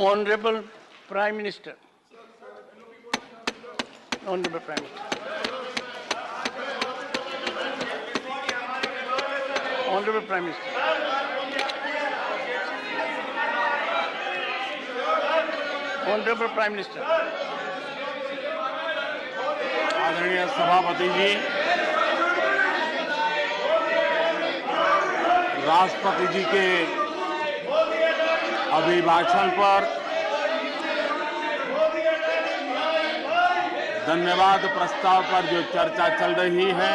Honorable Prime Minister. Honorable Prime Minister. Honorable Prime Minister. Honorable Prime Minister. आदरणीय सभापति जी, राष्ट्रपति जी के अभिभाषण पर धन्यवाद प्रस्ताव पर जो चर्चा चल रही है,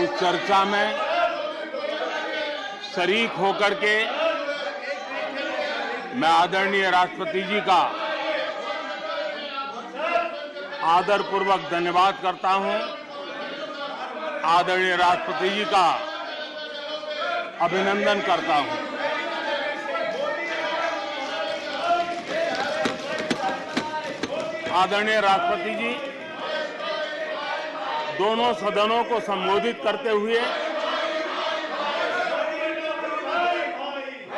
उस चर्चा में शरीक होकर के मैं आदरणीय राष्ट्रपति जी का आदरपूर्वक धन्यवाद करता हूं। आदरणीय राष्ट्रपति जी का अभिनंदन करता हूं। आदरणीय राष्ट्रपति जी दोनों सदनों को संबोधित करते हुए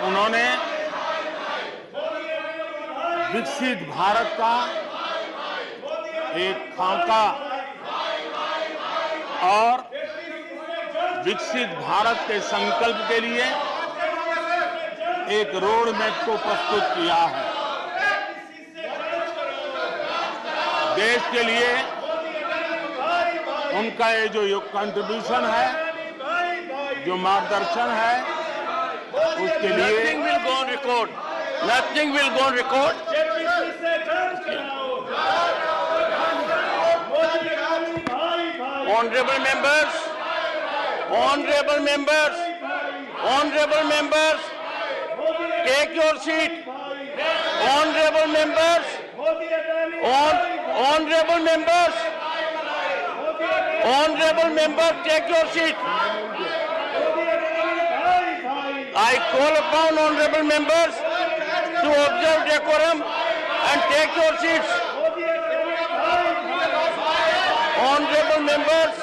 उन्होंने विकसित भारत का एक खाका और विकसित भारत के संकल्प के लिए एक रोड मैप को प्रस्तुत किया है। देश के लिए उनका ये जो कंट्रीब्यूशन है, जो मार्गदर्शन है, उसके लिए Nothing will go on record. Nothing will go on record. Honorable members, honorable members, honorable members, take your seat. Honorable members, honorable members, honorable members, take your seat. I call upon honorable members to observe decorum and take your seats. Honorable members,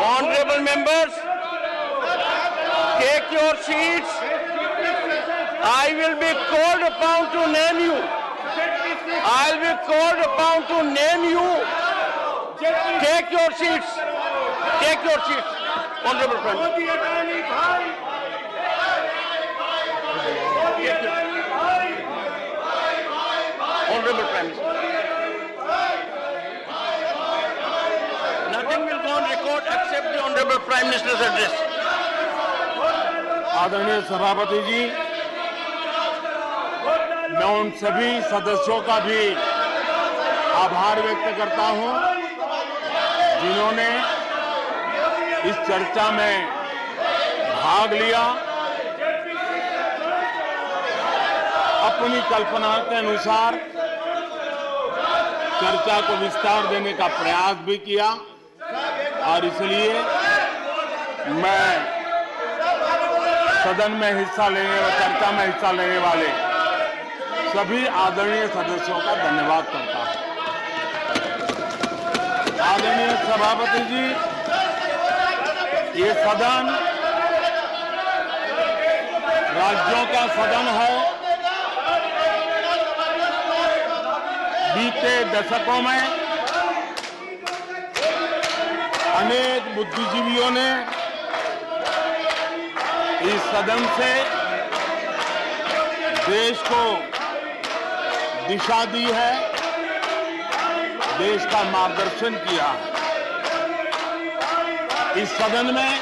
honorable members, take your seats. I will be called upon to name you. I will be called upon to name you. Take your seats. Take your seats. Honorable Prime Minister. Honorable Prime Minister. Nothing will go on record except the Honorable Prime Minister's address. आदरणीय सभापति जी, मैं उन सभी सदस्यों का भी आभार व्यक्त करता हूं जिन्होंने इस चर्चा में भाग लिया, अपनी कल्पना के अनुसार चर्चा को विस्तार देने का प्रयास भी किया और इसलिए मैं सदन में हिस्सा लेने और चर्चा में हिस्सा लेने वाले सभी आदरणीय सदस्यों का धन्यवाद करता हूं। आदरणीय सभापति जी, ये सदन राज्यों का सदन है। बीते दशकों में अनेक बुद्धिजीवियों ने इस सदन से देश को दिशा दी है, देश का मार्गदर्शन किया है। इस सदन में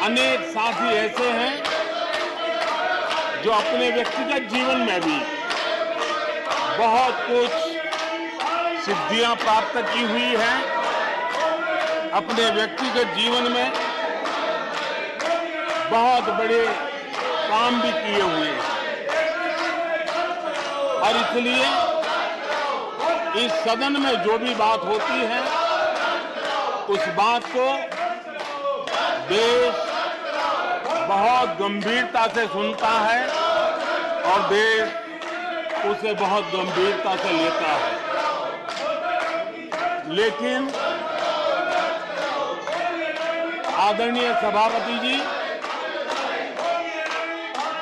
अनेक साथी ऐसे हैं जो अपने व्यक्तिगत जीवन में भी बहुत कुछ सिद्धियां प्राप्त की हुई हैं, अपने व्यक्तिगत जीवन में बहुत बड़े काम भी किए हुए हैं और इसलिए इस सदन में जो भी बात होती है उस बात को देश बहुत गंभीरता से सुनता है और देश उसे बहुत गंभीरता से लेता है। लेकिन आदरणीय सभापति जी,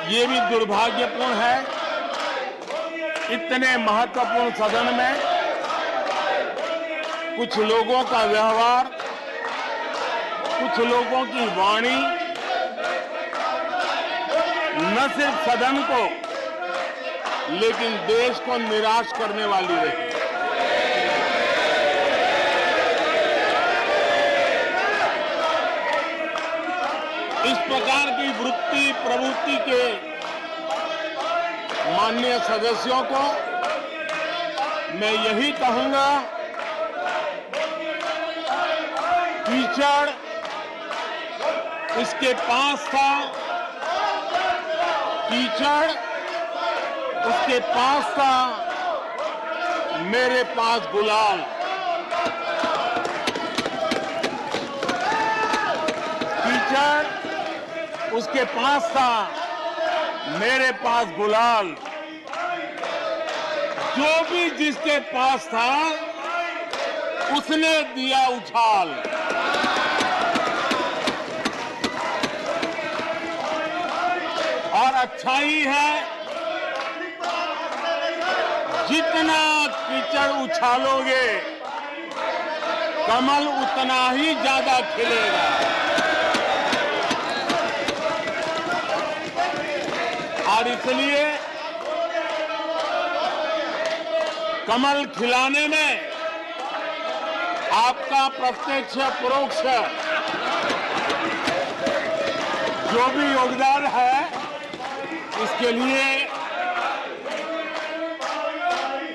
ये भी दुर्भाग्यपूर्ण है, इतने महत्वपूर्ण सदन में कुछ लोगों का व्यवहार, कुछ लोगों की वाणी न सिर्फ सदन को लेकिन देश को निराश करने वाली रही। इस प्रकार की वृत्ति प्रवृत्ति के माननीय सदस्यों को मैं यही कहूंगा, कीचड़ उसके पास था, कीचड़ उसके पास था, मेरे पास गुलाल। कीचड़ उसके पास था, मेरे पास गुलाल। जो भी जिसके पास था उसने दिया उछाल। और अच्छा ही है, जितना कीचड़ उछालोगे कमल उतना ही ज्यादा खिलेगा। और इसलिए कमल खिलाने में आपका प्रत्यक्ष परोक्ष जो भी योगदान है, इसके लिए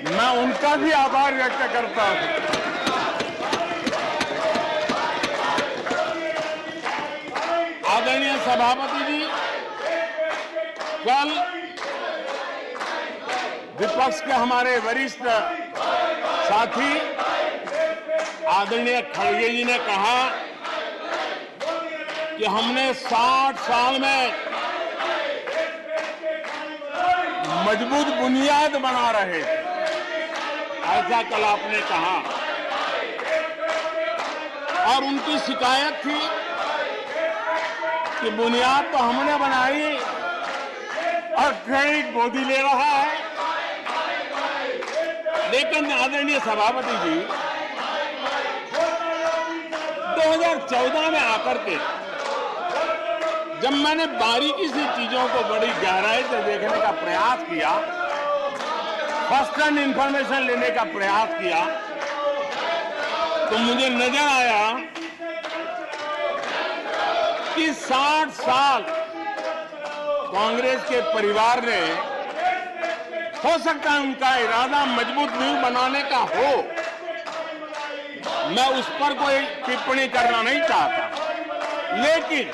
मैं उनका भी आभार व्यक्त करता हूं। आदरणीय सभापति जी, कल विपक्ष के हमारे वरिष्ठ साथी आदरणीय खड़गे जी ने कहा कि हमने 60 साल में मजबूत बुनियाद बना रहे थे, ऐसा कल आपने कहा। और उनकी शिकायत थी कि बुनियाद तो हमने बनाई और क्रेडिट मोदी ले रहा है। लेकिन आदरणीय सभापति जी, 2014 में आकर के जब मैंने बारीकी से चीजों को बड़ी गहराई से देखने का प्रयास किया, फर्स्ट हैंड इंफॉर्मेशन लेने का प्रयास किया, तो मुझे नजर आया कि 60 साल कांग्रेस के परिवार ने, हो सकता है उनका इरादा मजबूत नींव बनाने का हो, मैं उस पर कोई टिप्पणी करना नहीं चाहता, लेकिन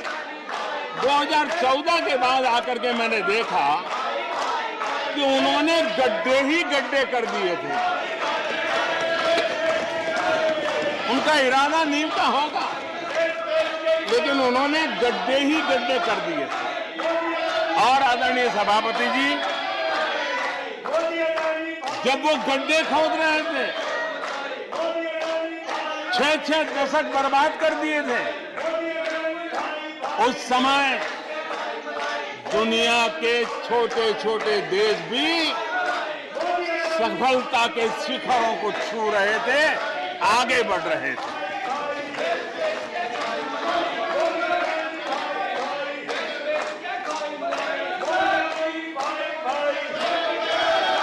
2014 के बाद आकर के मैंने देखा कि उन्होंने गड्ढे ही गड्ढे कर दिए थे। उनका इरादा नींव का होगा, लेकिन उन्होंने गड्ढे ही गड्ढे कर दिए थे। और आदरणीय सभापति जी, जब वो गड्ढे खोद रहे थे, 6-6 दशक बर्बाद कर दिए थे, उस समय दुनिया के छोटे छोटे देश भी सफलता के शिखरों को छू रहे थे, आगे बढ़ रहे थे।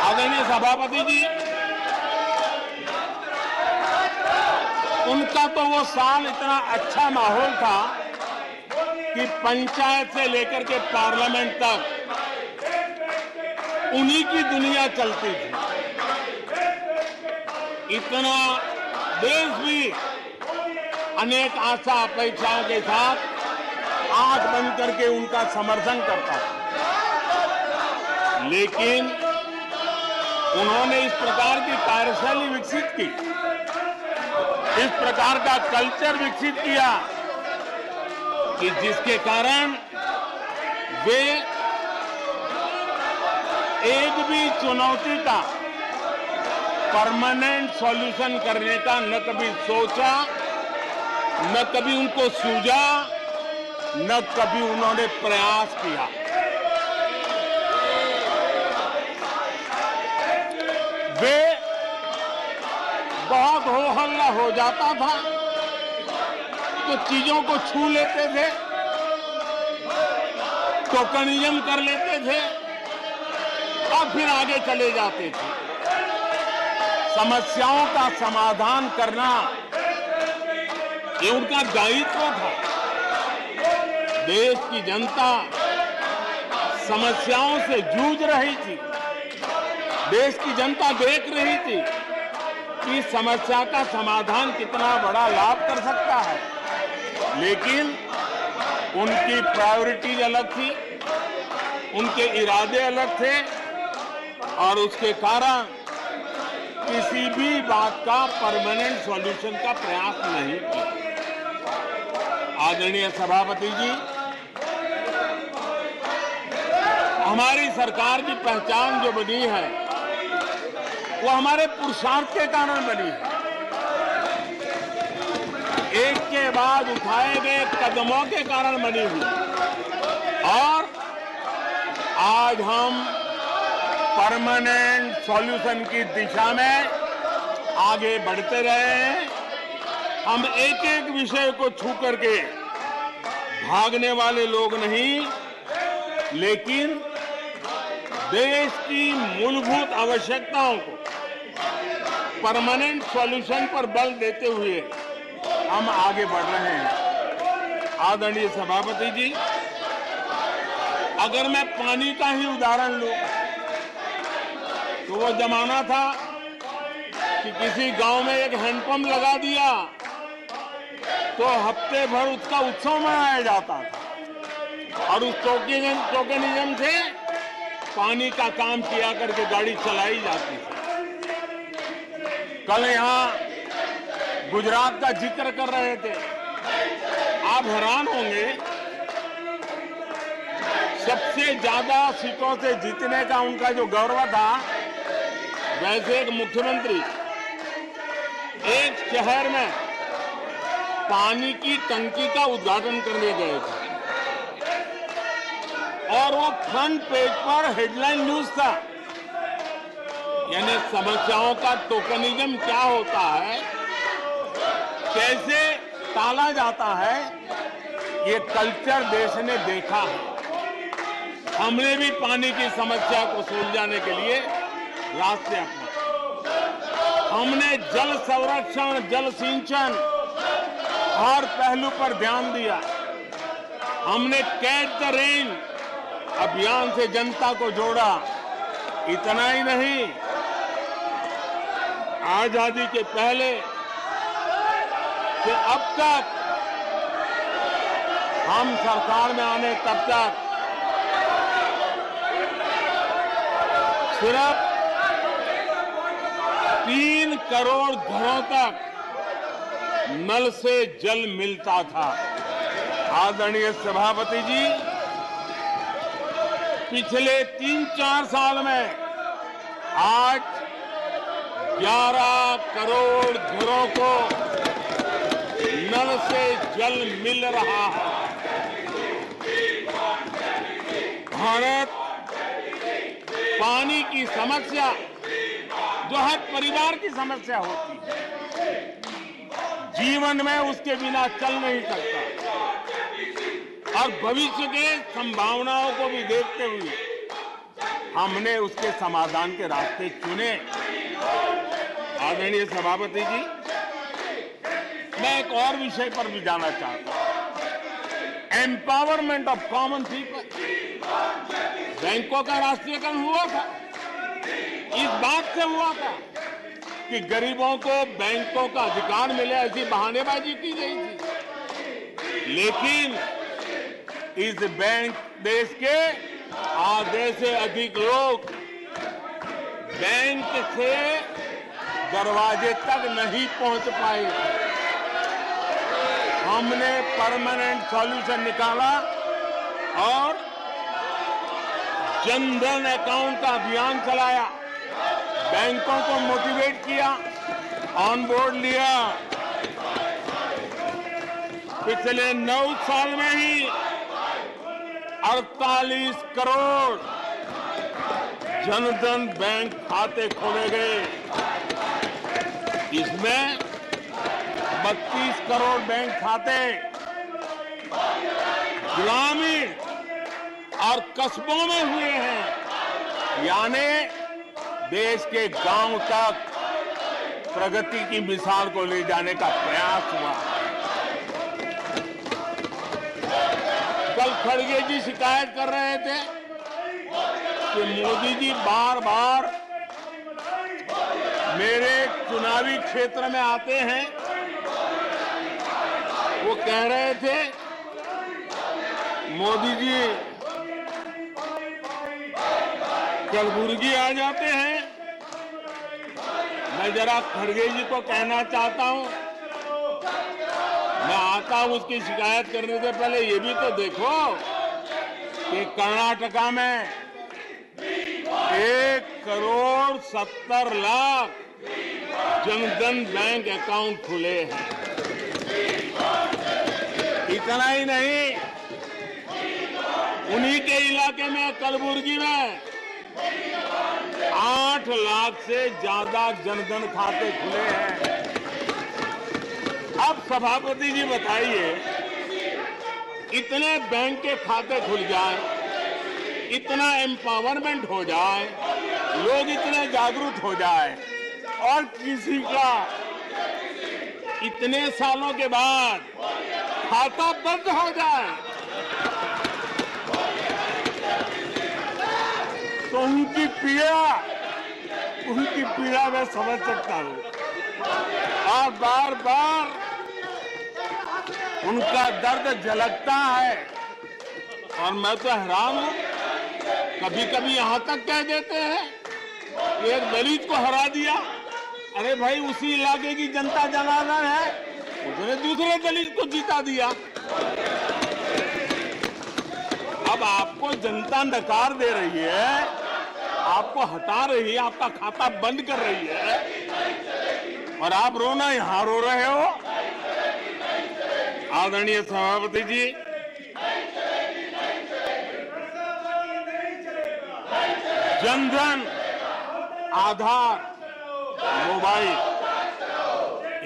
आदरणीय सभापति जी, उनका तो वो साल इतना अच्छा माहौल था कि पंचायत से लेकर के पार्लियामेंट तक उन्हीं की दुनिया चलती थी। इतना देश भी अनेक आशा अपेक्षाओं के साथ आंख बंद करके उनका समर्थन करता था। लेकिन उन्होंने इस प्रकार की कार्यशैली विकसित की, इस प्रकार का कल्चर विकसित किया कि जिसके कारण वे एक भी चुनौती का परमानेंट सॉल्यूशन करने का न कभी सोचा, न कभी उनको सूझा, न कभी उन्होंने प्रयास किया। वे बहुत हो हल्ला हो जाता था तो चीजों को छू लेते थे, टोकनिज्म कर लेते थे और फिर आगे चले जाते थे। समस्याओं का समाधान करना ये उनका दायित्व था। देश की जनता समस्याओं से जूझ रही थी। देश की जनता देख रही थी कि समस्या का समाधान कितना बड़ा लाभ कर सकता है, लेकिन उनकी प्रायोरिटीज अलग थी, उनके इरादे अलग थे और उसके कारण किसी भी बात का परमानेंट सॉल्यूशन का प्रयास नहीं किया। आदरणीय सभापति जी, हमारी सरकार की पहचान जो बनी है वो हमारे पुरुषार्थ के कारण बनी है। एक के बाद उठाए गए कदमों के कारण बनी हुई और आज हम परमानेंट सॉल्यूशन की दिशा में आगे बढ़ते रहे हैं। हम एक एक विषय को छू करके भागने वाले लोग नहीं, लेकिन देश की मूलभूत आवश्यकताओं को परमानेंट सॉल्यूशन पर बल देते हुए हम आगे बढ़ रहे हैं। आदरणीय सभापति जी, अगर मैं पानी का ही उदाहरण लूं तो वो जमाना था कि किसी गांव में एक हैंडपंप लगा दिया तो हफ्ते भर उसका उत्सव मनाया जाता था और उस टोकनिज्म से पानी का काम किया करके गाड़ी चलाई जाती थी। कल यहां गुजरात का जिक्र कर रहे थे, आप हैरान होंगे, सबसे ज्यादा सीटों से जीतने का उनका जो गौरव था, वैसे एक मुख्यमंत्री एक शहर में पानी की टंकी का उद्घाटन करने गए थे और वो फ्रंट पेज पर हेडलाइन न्यूज था। यानी समस्याओं का टोकनिज्म क्या होता है, कैसे टाला जाता है, ये कल्चर देश ने देखा है। हमने भी पानी की समस्या को सुलझाने के लिए रास्ते अपनाए। हमने जल संरक्षण, जल सिंचन हर पहलू पर ध्यान दिया। हमने कैच द रेन अभियान से जनता को जोड़ा। इतना ही नहीं, आजादी के पहले से अब तक हम सरकार में आने तब तक सिर्फ 3 करोड़ घरों तक नल से जल मिलता था। आदरणीय सभापति जी, पिछले 3-4 साल में आज 11 करोड़ घरों को नल से जल मिल रहा है। भारत पानी की समस्या जो हर परिवार की समस्या होती है, जीवन में उसके बिना चल नहीं सकता और भविष्य के संभावनाओं को भी देखते हुए हमने उसके समाधान के रास्ते चुने। आदरणीय सभापति जी, मैं एक और विषय पर भी जाना चाहता हूं। Empowerment of common people. बैंकों का राष्ट्रीयकरण हुआ था, इस बात से हुआ था कि गरीबों को बैंकों का अधिकार मिले, ऐसी बहानेबाजी की गई थी। लेकिन इस बैंक देश के आधे से अधिक लोग बैंक से दरवाजे तक नहीं पहुंच पाए। हमने परमानेंट सॉल्यूशन निकाला और जनधन अकाउंट का अभियान चलाया। बैंकों को मोटिवेट किया, ऑन बोर्ड लिया। पिछले 9 साल में ही 48 करोड़ जनधन बैंक खाते खोले गए। इसमें 32 करोड़ बैंक खाते ग्रामीण और कस्बों में हुए हैं, यानी देश के गांव तक प्रगति की मिसाल को ले जाने का प्रयास हुआ। कल खड़गे जी शिकायत कर रहे थे कि मोदी जी बार बार मेरे चुनावी क्षेत्र में आते हैं। वो कह रहे थे मोदी जी कलबुर्गी आ जाते हैं। मैं जरा खड़गे जी को कहना चाहता हूं, मैं आता हूं उसकी शिकायत करने से पहले ये भी तो देखो कि कर्नाटका में 1,70,00,000 जनधन बैंक अकाउंट खुले हैं। इतना ही नहीं, उन्हीं के इलाके में कलबुर्गी में 8 लाख से ज्यादा जनधन खाते खुले हैं। अब सभापति जी बताइए, इतने बैंक के खाते खुल जाए, इतना एम्पावरमेंट हो जाए, लोग इतने जागरूक हो जाए और किसी का इतने सालों के बाद खाता बंद हो जाए तो उनकी पीड़ा मैं समझ सकता हूं और बार बार उनका दर्द झलकता है। और मैं तो हैरान हूं, कभी कभी यहां तक कह देते हैं एक दलित को हरा दिया। अरे भाई, उसी इलाके की जनता जनार्दन है, उसने दूसरे दलित को जीता दिया। अब आपको जनता नकार दे रही है, आपको हटा रही है, आपका खाता बंद कर रही है और आप रोना यहां रो रहे हो। आदरणीय सभापति जी, जनधन, आधार, मोबाइल,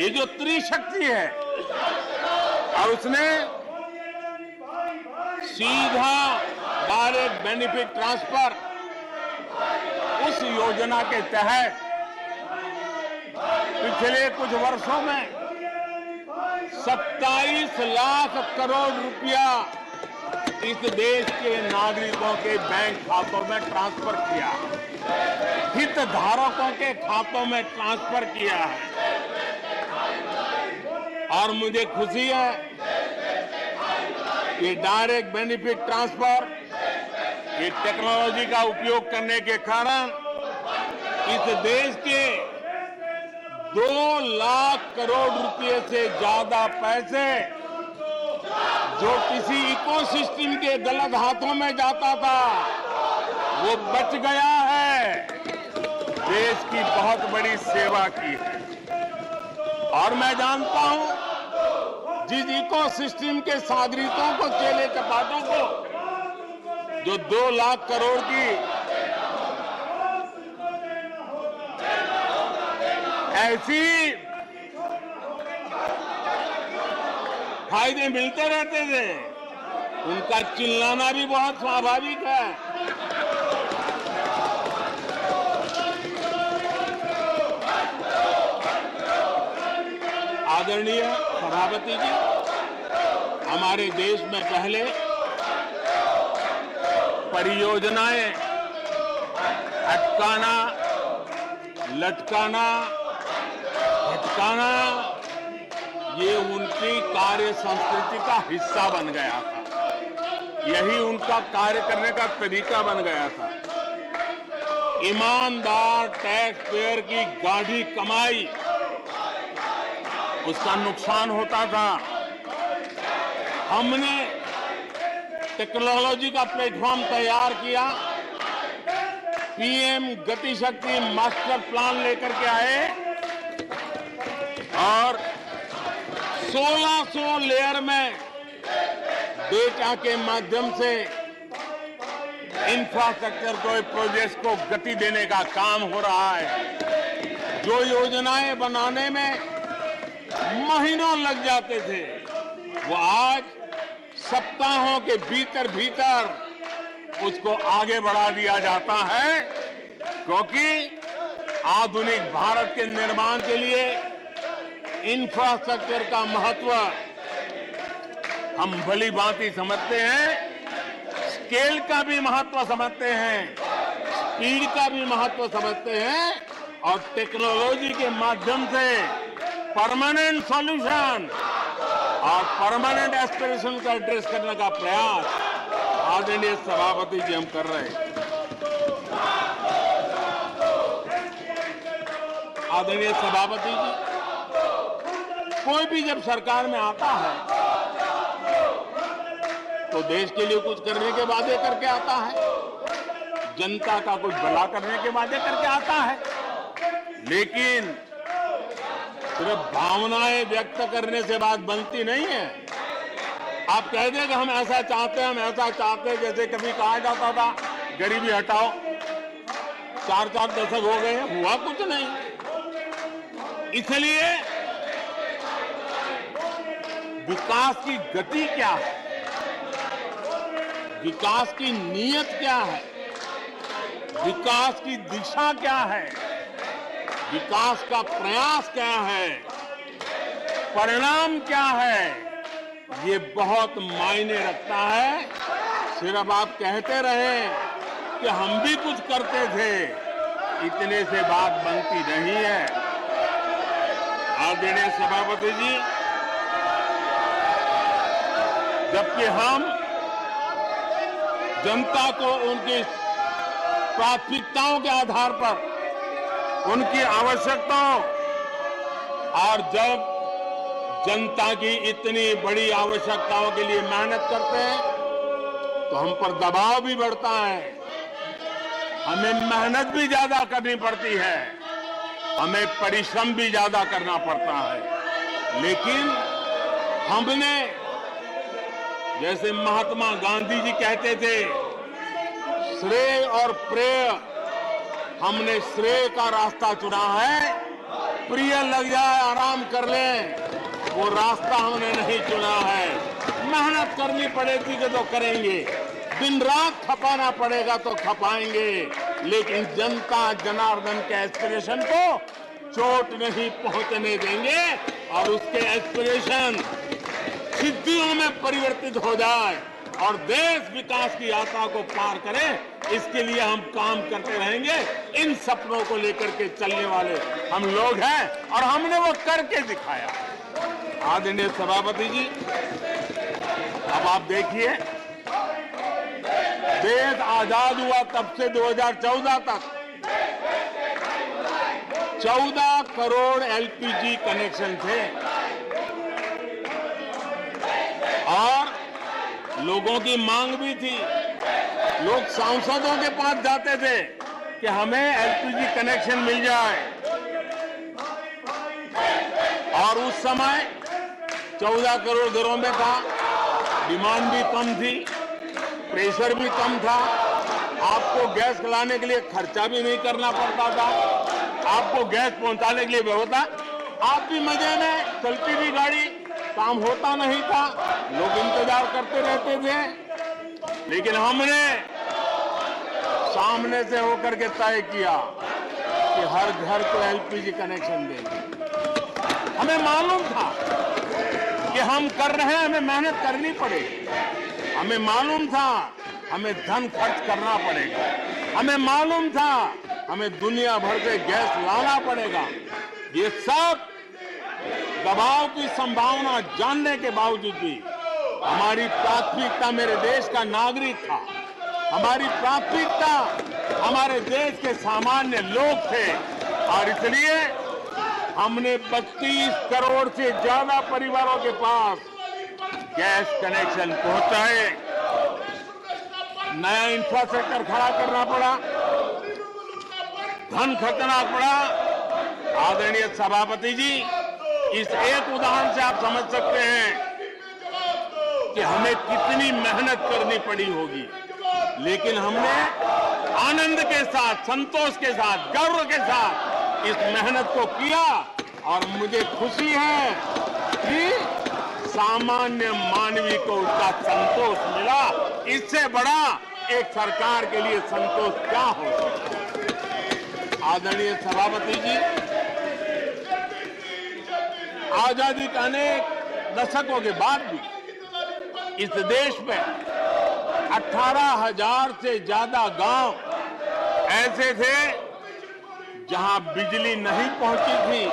ये जो त्रिशक्ति है और उसने सीधा डायरेक्ट बेनिफिट ट्रांसफर, उस योजना के तहत पिछले कुछ वर्षों में 27 लाख करोड़ रुपया इस देश के नागरिकों के बैंक खातों में ट्रांसफर किया, हितधारकों के खातों में ट्रांसफर किया है। और मुझे खुशी है कि डायरेक्ट बेनिफिट ट्रांसफर, ये टेक्नोलॉजी का उपयोग करने के कारण इस देश के 2 लाख करोड़ रुपए से ज्यादा पैसे जो किसी इकोसिस्टम के गलत हाथों में जाता था, वो बच गया है। देश की बहुत बड़ी सेवा की है। और मैं जानता हूं, जिस इकोसिस्टम के सागरिकों को, चेले चपाटों को जो 2 लाख करोड़ की ऐसी फायदे मिलते रहते थे, उनका चिल्लाना भी बहुत स्वाभाविक है। आदरणीय सभापति जी, हमारे देश में पहले परियोजनाएं अटकाना, लटकाना, भटकाना, ये उनकी कार्य संस्कृति का हिस्सा बन गया था। यही उनका कार्य करने का तरीका बन गया था। ईमानदार टैक्स पेयर की गाढ़ी कमाई, उसका नुकसान होता था। हमने टेक्नोलॉजी का प्लेटफॉर्म तैयार किया, पीएम गति शक्ति मास्टर प्लान लेकर के आए और 1600 लेयर में डेटा के माध्यम से इंफ्रास्ट्रक्चर को प्रोजेक्ट्स को गति देने का काम हो रहा है। जो योजनाएं बनाने में महीनों लग जाते थे वो आज सप्ताहों के भीतर भीतर उसको आगे बढ़ा दिया जाता है, क्योंकि आधुनिक भारत के निर्माण के लिए इंफ्रास्ट्रक्चर का महत्व हम भली भांति समझते हैं, स्केल का भी महत्व समझते हैं, स्पीड का भी महत्व समझते हैं और टेक्नोलॉजी के माध्यम से परमानेंट सॉल्यूशन और परमानेंट एस्पिरेशन का एड्रेस करने का प्रयास आदरणीय सभापति जी हम कर रहे हैं। आदरणीय सभापति जी, कोई भी जब सरकार में आता है तो देश के लिए कुछ करने के वादे करके आता है, जनता का कुछ भला करने के वादे करके आता है, लेकिन सिर्फ भावनाएं व्यक्त करने से बात बनती नहीं है। आप कह दें कि हम ऐसा चाहते हैं, हम ऐसा चाहते हैं, जैसे कभी कहा जाता था गरीबी हटाओ, 4-4 दशक हो गए, हुआ कुछ नहीं। इसलिए विकास की गति क्या है, विकास की नीयत क्या है, विकास की दिशा क्या है, विकास का प्रयास क्या है, परिणाम क्या है, ये बहुत मायने रखता है। सिर्फ आप कहते रहे कि हम भी कुछ करते थे, इतने से बात बनती नहीं है। आदरणीय सभापति जी, जबकि हम जनता को उनकी प्राथमिकताओं के आधार पर उनकी आवश्यकताओं और जब जनता की इतनी बड़ी आवश्यकताओं के लिए मेहनत करते हैं तो हम पर दबाव भी बढ़ता है, हमें मेहनत भी ज्यादा करनी पड़ती है, हमें परिश्रम भी ज्यादा करना पड़ता है। लेकिन हमने, जैसे महात्मा गांधी जी कहते थे, श्रेय और प्रेय, हमने श्रेय का रास्ता चुना है, प्रिय लग जाए आराम कर लें, वो रास्ता हमने नहीं चुना है। मेहनत करनी पड़ेगी तो करेंगे, दिन रात खपाना पड़ेगा तो खपाएंगे, लेकिन जनता जनार्दन के एस्पिरेशन को चोट नहीं पहुंचने देंगे और उसके एस्पिरेशन सिद्धियों में परिवर्तित हो जाए और देश विकास की यात्रा को पार करे, इसके लिए हम काम करते रहेंगे। इन सपनों को लेकर के चलने वाले हम लोग हैं और हमने वो करके दिखाया। आदरणीय सभापति जी, अब आप देखिए, देश आजाद हुआ तब से 2014 तक 14 करोड़ एलपीजी कनेक्शन थे और लोगों की मांग भी थी। लोग सांसदों के पास जाते थे कि हमें एलपीजी कनेक्शन मिल जाए और उस समय 14 करोड़ घरों में था, डिमांड भी कम थी, प्रेशर भी कम था, आपको गैस लाने के लिए खर्चा भी नहीं करना पड़ता था, आपको गैस पहुंचाने के लिए व्यवस्था, आप भी मजे में, चलती थी गाड़ी, काम होता नहीं था, लोग इंतजार करते रहते थे। लेकिन हमने सामने से होकर के तय किया कि हर घर को एलपीजी कनेक्शन देंगे। हमें मालूम था कि हम कर रहे हैं, हमें मेहनत करनी पड़ेगी, हमें मालूम था हमें धन खर्च करना पड़ेगा, हमें मालूम था हमें दुनिया भर से गैस लाना पड़ेगा। ये सब दबाव की संभावना जानने के बावजूद भी हमारी प्राथमिकता मेरे देश का नागरिक था, हमारी प्राथमिकता हमारे देश के सामान्य लोग थे और इसलिए हमने 32 करोड़ से ज्यादा परिवारों के पास गैस कनेक्शन पहुंचाए। नया इंफ्रास्ट्रक्चर खड़ा करना पड़ा, धन खर्चना पड़ा। आदरणीय सभापति जी, इस एक उदाहरण से आप समझ सकते हैं कि हमें कितनी मेहनत करनी पड़ी होगी, लेकिन हमने आनंद के साथ, संतोष के साथ, गर्व के साथ इस मेहनत को किया और मुझे खुशी है कि सामान्य मानवी को उसका संतोष मिला। इससे बड़ा एक सरकार के लिए संतोष क्या हो सकता है। आदरणीय सभापति जी, आजादी के अनेक दशकों के बाद भी इस देश में 18,000 से ज्यादा गांव ऐसे थे जहां बिजली नहीं पहुंची थी,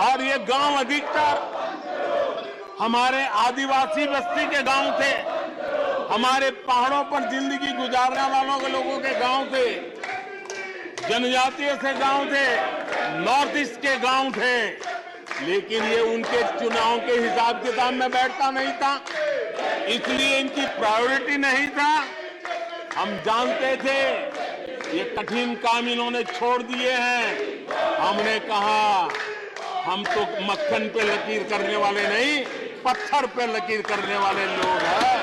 और ये गांव अधिकतर हमारे आदिवासी बस्ती के गांव थे, हमारे पहाड़ों पर जिंदगी गुजारने वालों के लोगों के गांव थे, जनजातीय से गांव थे, नॉर्थ ईस्ट के गांव थे। लेकिन ये उनके चुनाव के हिसाब किताब में बैठता नहीं था, इसलिए इनकी प्रायोरिटी नहीं था। हम जानते थे ये कठिन काम इन्होंने छोड़ दिए हैं। हमने कहा हम तो मक्खन पे लकीर करने वाले नहीं, पत्थर पे लकीर करने वाले लोग हैं।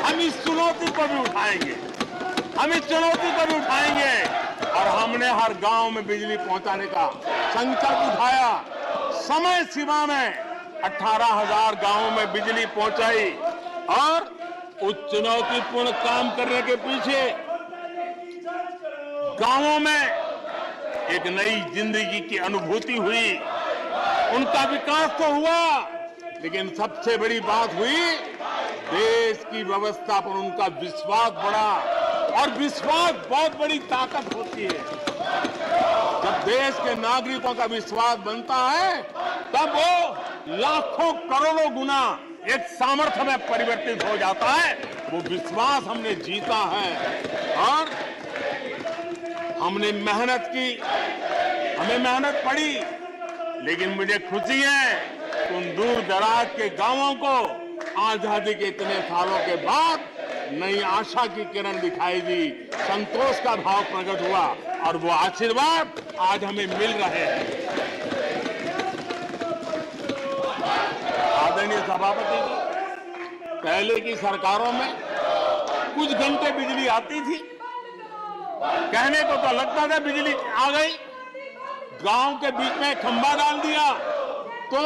हम इस चुनौती को भी उठाएंगे, हम इस चुनौती को भी उठाएंगे। और हमने हर गांव में बिजली पहुंचाने का संकल्प उठाया। समय सीमा में 18,000 गांवों में बिजली पहुंचाई, और उस चुनौतीपूर्ण काम करने के पीछे गांवों में एक नई जिंदगी की अनुभूति हुई, उनका विकास तो हुआ, लेकिन सबसे बड़ी बात हुई देश की व्यवस्था पर उनका विश्वास बढ़ा। और विश्वास बहुत बड़ी ताकत होती है। जब देश के नागरिकों का विश्वास बनता है, तब वो लाखों करोड़ों गुना एक सामर्थ्य में परिवर्तित हो जाता है। वो विश्वास हमने जीता है और हमने मेहनत की, हमें मेहनत पड़ी, लेकिन मुझे खुशी है उन दूर दराज के गांवों को आजादी के इतने सालों के बाद नई आशा की किरण दिखाई दी, संतोष का भाव प्रकट हुआ, और वो आशीर्वाद आज हमें मिल रहे हैं। आदरणीय सभापति जी, पहले की सरकारों में कुछ घंटे बिजली आती थी, कहने को तो लगता था बिजली आ गई, गांव के बीच में खंभा डाल दिया तो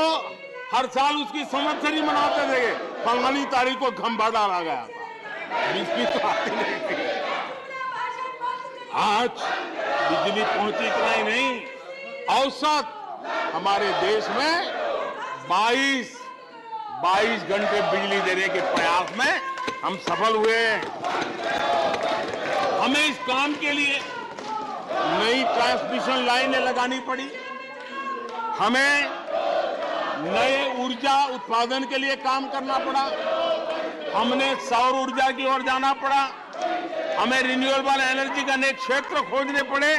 हर साल उसकी संवत्सरी मनाते थे, फलानी तारीख को खंभा डाला गया था, बिजली तो आती नहीं थी। आज बिजली पहुंची इतना ही नहीं, औसत हमारे देश में 22 घंटे बिजली देने के प्रयास में हम सफल हुए। हमें इस काम के लिए नई ट्रांसमिशन लाइनें लगानी पड़ी, हमें नए ऊर्जा उत्पादन के लिए काम करना पड़ा, हमने सौर ऊर्जा की ओर जाना पड़ा, हमें रिन्यूएबल एनर्जी का नए क्षेत्र खोजने पड़े।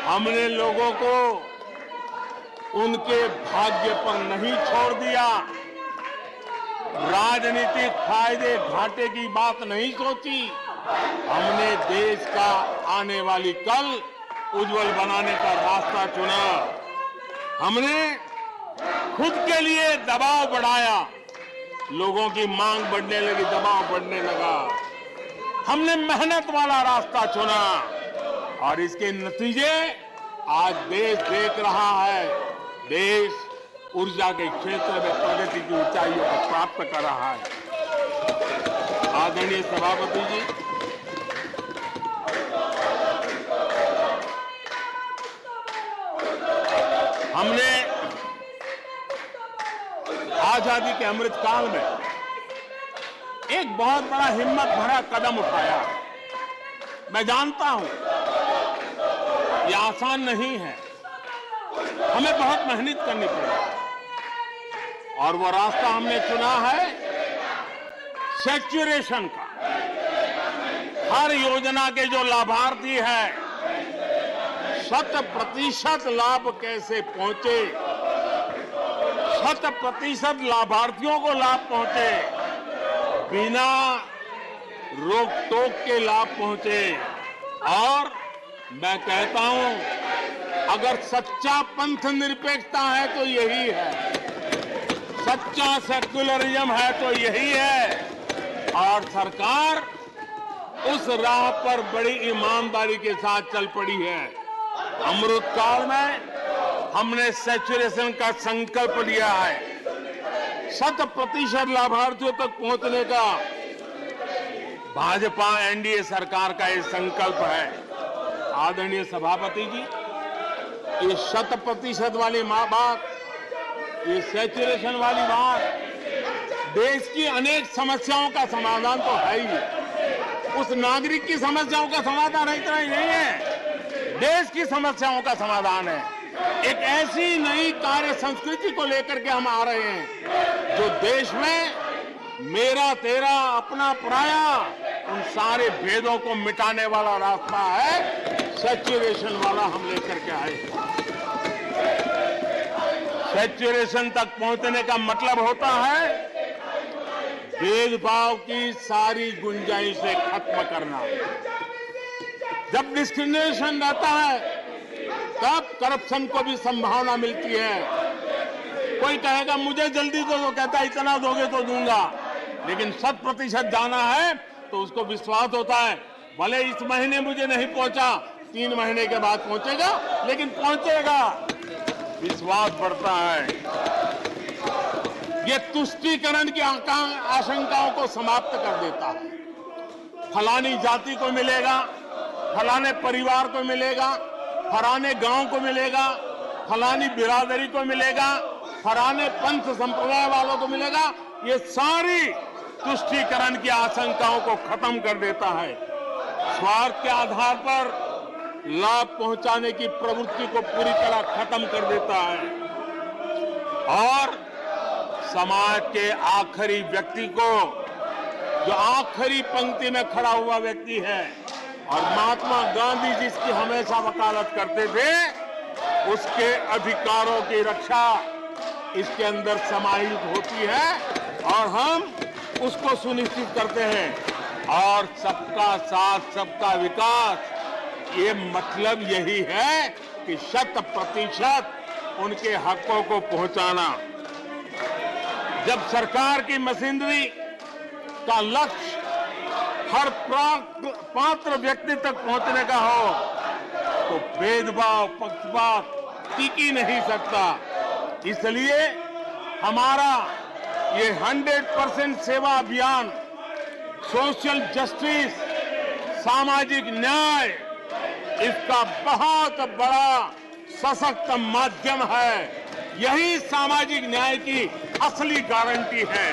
हमने लोगों को उनके भाग्य पर नहीं छोड़ दिया, राजनीतिक फायदे घाटे की बात नहीं सोची, हमने देश का आने वाली कल उज्जवल बनाने का रास्ता चुना। हमने खुद के लिए दबाव बढ़ाया, लोगों की मांग बढ़ने लगी, दबाव बढ़ने लगा, हमने मेहनत वाला रास्ता चुना, और इसके नतीजे आज देश देख रहा है। देश ऊर्जा के क्षेत्र में प्रगति की ऊंचाइयों को प्राप्त कर रहा है। आदरणीय सभापति जी, हमने आजादी के अमृत काल में एक बहुत बड़ा हिम्मत भरा कदम उठाया। मैं जानता हूं यह आसान नहीं है, हमें बहुत मेहनत करनी पड़ेगी, और वो रास्ता हमने चुना है सैचुरेशन का। हर योजना के जो लाभार्थी हैं 100% लाभ कैसे पहुंचे, 100% लाभार्थियों को लाभ पहुंचे, बिना रोक टोक के लाभ पहुंचे, और मैं कहता हूं, अगर सच्चा पंथ निरपेक्षता है तो यही है, सच्चा सेक्युलरिज्म है तो यही है। और सरकार उस राह पर बड़ी ईमानदारी के साथ चल पड़ी है। अमृत काल में हमने सैचुरेशन का संकल्प लिया है। 100% लाभार्थियों तक पहुंचने का भाजपा एनडीए सरकार का ये संकल्प है। आदरणीय सभापति जी, ये 100% वाली बात, ये सैचुरेशन वाली बात, देश की अनेक समस्याओं का समाधान तो है ही। उस नागरिक की समस्याओं का समाधान इतना ही नहीं है, देश की समस्याओं का समाधान है। एक ऐसी नई कार्य संस्कृति को लेकर के हम आ रहे हैं जो देश में मेरा तेरा अपना पराया उन सारे भेदों को मिटाने वाला रास्ता है। सैचुरेशन वाला हम लेकर के आए। सैचुरेशन तक पहुंचने का मतलब होता है भेदभाव की सारी गुंजाइशें खत्म करना। जब डिस्क्रिमिनेशन रहता है तब करप्शन को भी संभावना मिलती है। कोई कहेगा मुझे जल्दी दो, तो कहता है इतना दोगे तो दूंगा, लेकिन 100% जाना है तो उसको विश्वास होता है, भले इस महीने मुझे नहीं पहुंचा, 3 महीने के बाद पहुंचेगा, लेकिन पहुंचेगा। विश्वास बढ़ता है। ये तुष्टीकरण की आशंकाओं को समाप्त कर देता है। फलानी जाति को मिलेगा, फलाने परिवार को मिलेगा, फलाने गांव को मिलेगा, फलानी बिरादरी को मिलेगा, फलाने पंथ संप्रदाय वालों को मिलेगा। ये सारी तुष्टीकरण की आशंकाओं को खत्म कर देता है। स्वार्थ के आधार पर लाभ पहुंचाने की प्रवृत्ति को पूरी तरह खत्म कर देता है और समाज के आखिरी व्यक्ति को, जो आखिरी पंक्ति में खड़ा हुआ व्यक्ति है, और महात्मा गांधी जिसकी हमेशा वकालत करते थे, उसके अधिकारों की रक्षा इसके अंदर समाहित होती है और हम उसको सुनिश्चित करते हैं। और सबका साथ सबका विकास, ये मतलब यही है कि 100% उनके हकों को पहुंचाना। जब सरकार की मशीनरी का लक्ष्य हर पात्र व्यक्ति तक पहुंचने का हो तो भेदभाव पक्षपात टिक ही नहीं सकता। इसलिए हमारा ये 100% सेवा अभियान, सोशल जस्टिस, सामाजिक न्याय, इसका बहुत बड़ा सशक्त माध्यम है। यही सामाजिक न्याय की असली गारंटी है।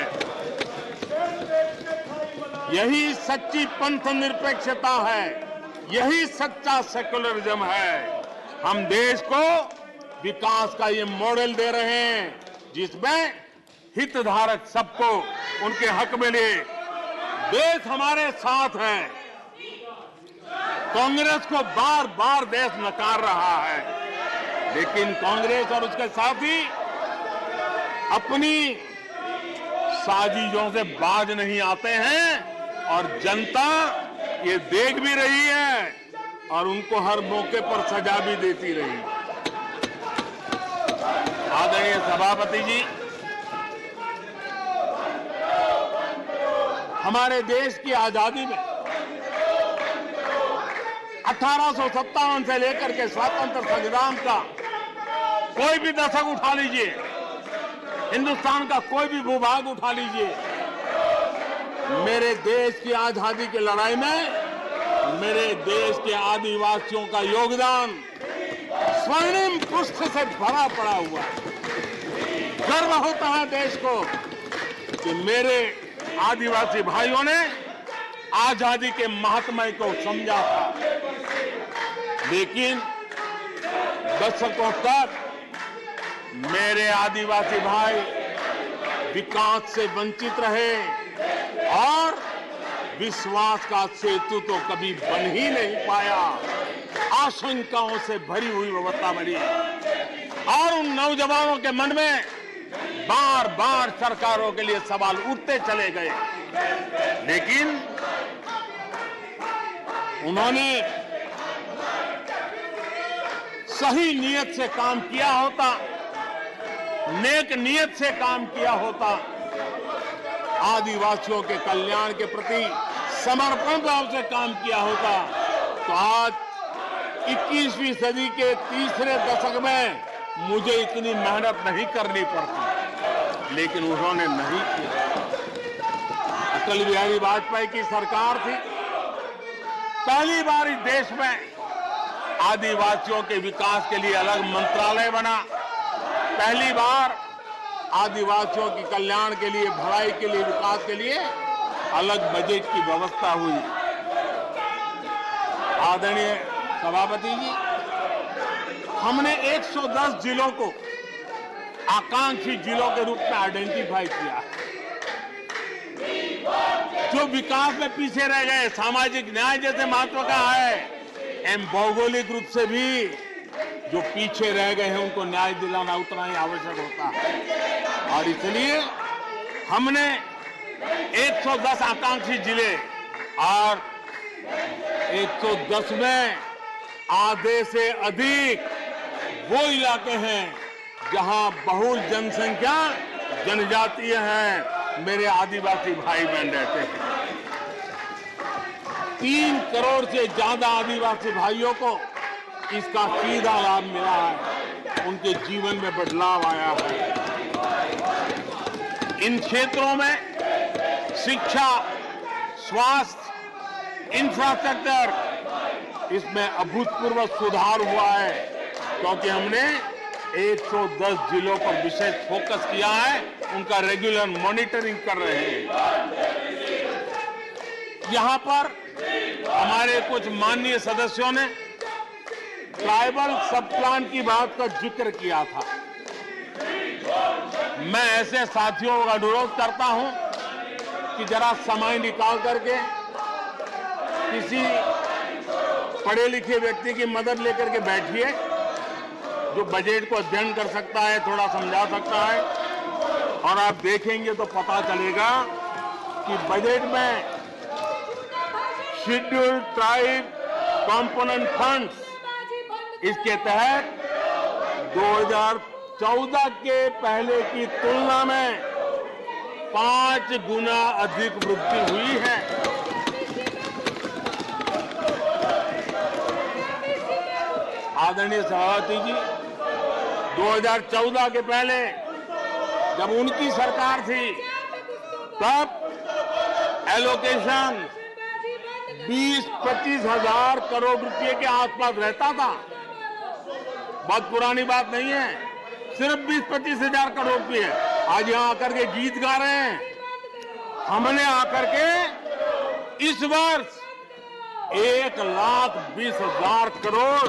यही सच्ची पंथ निरपेक्षता है, यही सच्चा सेक्युलरिज्म है। हम देश को विकास का ये मॉडल दे रहे हैं जिसमें हितधारक सबको उनके हक मिले। देश हमारे साथ है। कांग्रेस को बार बार देश नकार रहा है, लेकिन कांग्रेस और उसके साथी अपनी साजिशों से बाज नहीं आते हैं और जनता ये देख भी रही है और उनको हर मौके पर सजा भी देती रही। आदरणीय सभापति जी, हमारे देश की आजादी में 1857 से लेकर के स्वतंत्र संग्राम का कोई भी दशक उठा लीजिए, हिंदुस्तान का कोई भी भूभाग उठा लीजिए, मेरे देश की आजादी की लड़ाई में मेरे देश के आदिवासियों का योगदान स्वर्णिम पृष्ठ से भरा पड़ा हुआ है। गर्व होता है देश को कि मेरे आदिवासी भाइयों ने आजादी के महात्म्य को समझा था, लेकिन दशकों तक मेरे आदिवासी भाई विकास से वंचित रहे और विश्वास का सेतु तो कभी बन ही नहीं पाया। आशंकाओं से भरी हुई व्यवस्था बनी और उन नौजवानों के मन में बार बार सरकारों के लिए सवाल उठते चले गए, लेकिन उन्होंने सही नीयत से काम किया होता, नेक नीयत से काम किया होता, आदिवासियों के कल्याण के प्रति समर्पण भाव से काम किया होता, तो आज 21वीं सदी के तीसरे दशक में मुझे इतनी मेहनत नहीं करनी पड़ती। लेकिन उन्होंने नहीं किया। अटल बिहारी वाजपेयी की सरकार थी, पहली बार इस देश में आदिवासियों के विकास के लिए अलग मंत्रालय बना, पहली बार आदिवासियों के कल्याण के लिए, भलाई के लिए, विकास के लिए अलग बजट की व्यवस्था हुई। आदरणीय सभापति जी, हमने 110 जिलों को आकांक्षी जिलों के रूप में आइडेंटिफाई किया, जो विकास में पीछे रह गए, सामाजिक न्याय जैसे महत्व का है, एवं भौगोलिक रूप से भी जो पीछे रह गए हैं उनको न्याय दिलाना उतना ही आवश्यक होता है। और इसलिए हमने 110 आकांक्षी जिले और 110 में आधे से अधिक वो इलाके हैं जहां बहुल जनसंख्या जनजातीय हैं, मेरे आदिवासी भाई बहन रहते हैं। 3 करोड़ से ज्यादा आदिवासी भाइयों को इसका सीधा लाभ मिला है, उनके जीवन में बदलाव आया है। इन क्षेत्रों में शिक्षा, स्वास्थ्य, इंफ्रास्ट्रक्चर, इसमें अभूतपूर्व सुधार हुआ है, क्योंकि हमने 110 जिलों पर विशेष फोकस किया है, उनका रेगुलर मॉनिटरिंग कर रहे हैं। यहां पर हमारे कुछ माननीय सदस्यों ने ट्राइबल सब प्लान की बात का जिक्र किया था। मैं ऐसे साथियों का अनुरोध करता हूं कि जरा समय निकाल करके किसी पढ़े लिखे व्यक्ति की मदद लेकर के बैठिए, जो बजट को अध्ययन कर सकता है, थोड़ा समझा सकता है, और आप देखेंगे तो पता चलेगा कि बजट में शेड्यूल्ड ट्राइब कंपोनेंट फंड्स, इसके तहत 2014 के पहले की तुलना में 5 गुना अधिक वृद्धि हुई है। आदरणीय सभापति जी, 2014 के पहले जब उनकी सरकार थी, तब एलोकेशन 20-25 हजार करोड़ रुपए के आसपास रहता था। बहुत पुरानी बात नहीं है, सिर्फ 20-25 हजार करोड़ रुपए। आज यहां आकर के गीत गा रहे हैं। हमने आकर के इस वर्ष 1,20,000 करोड़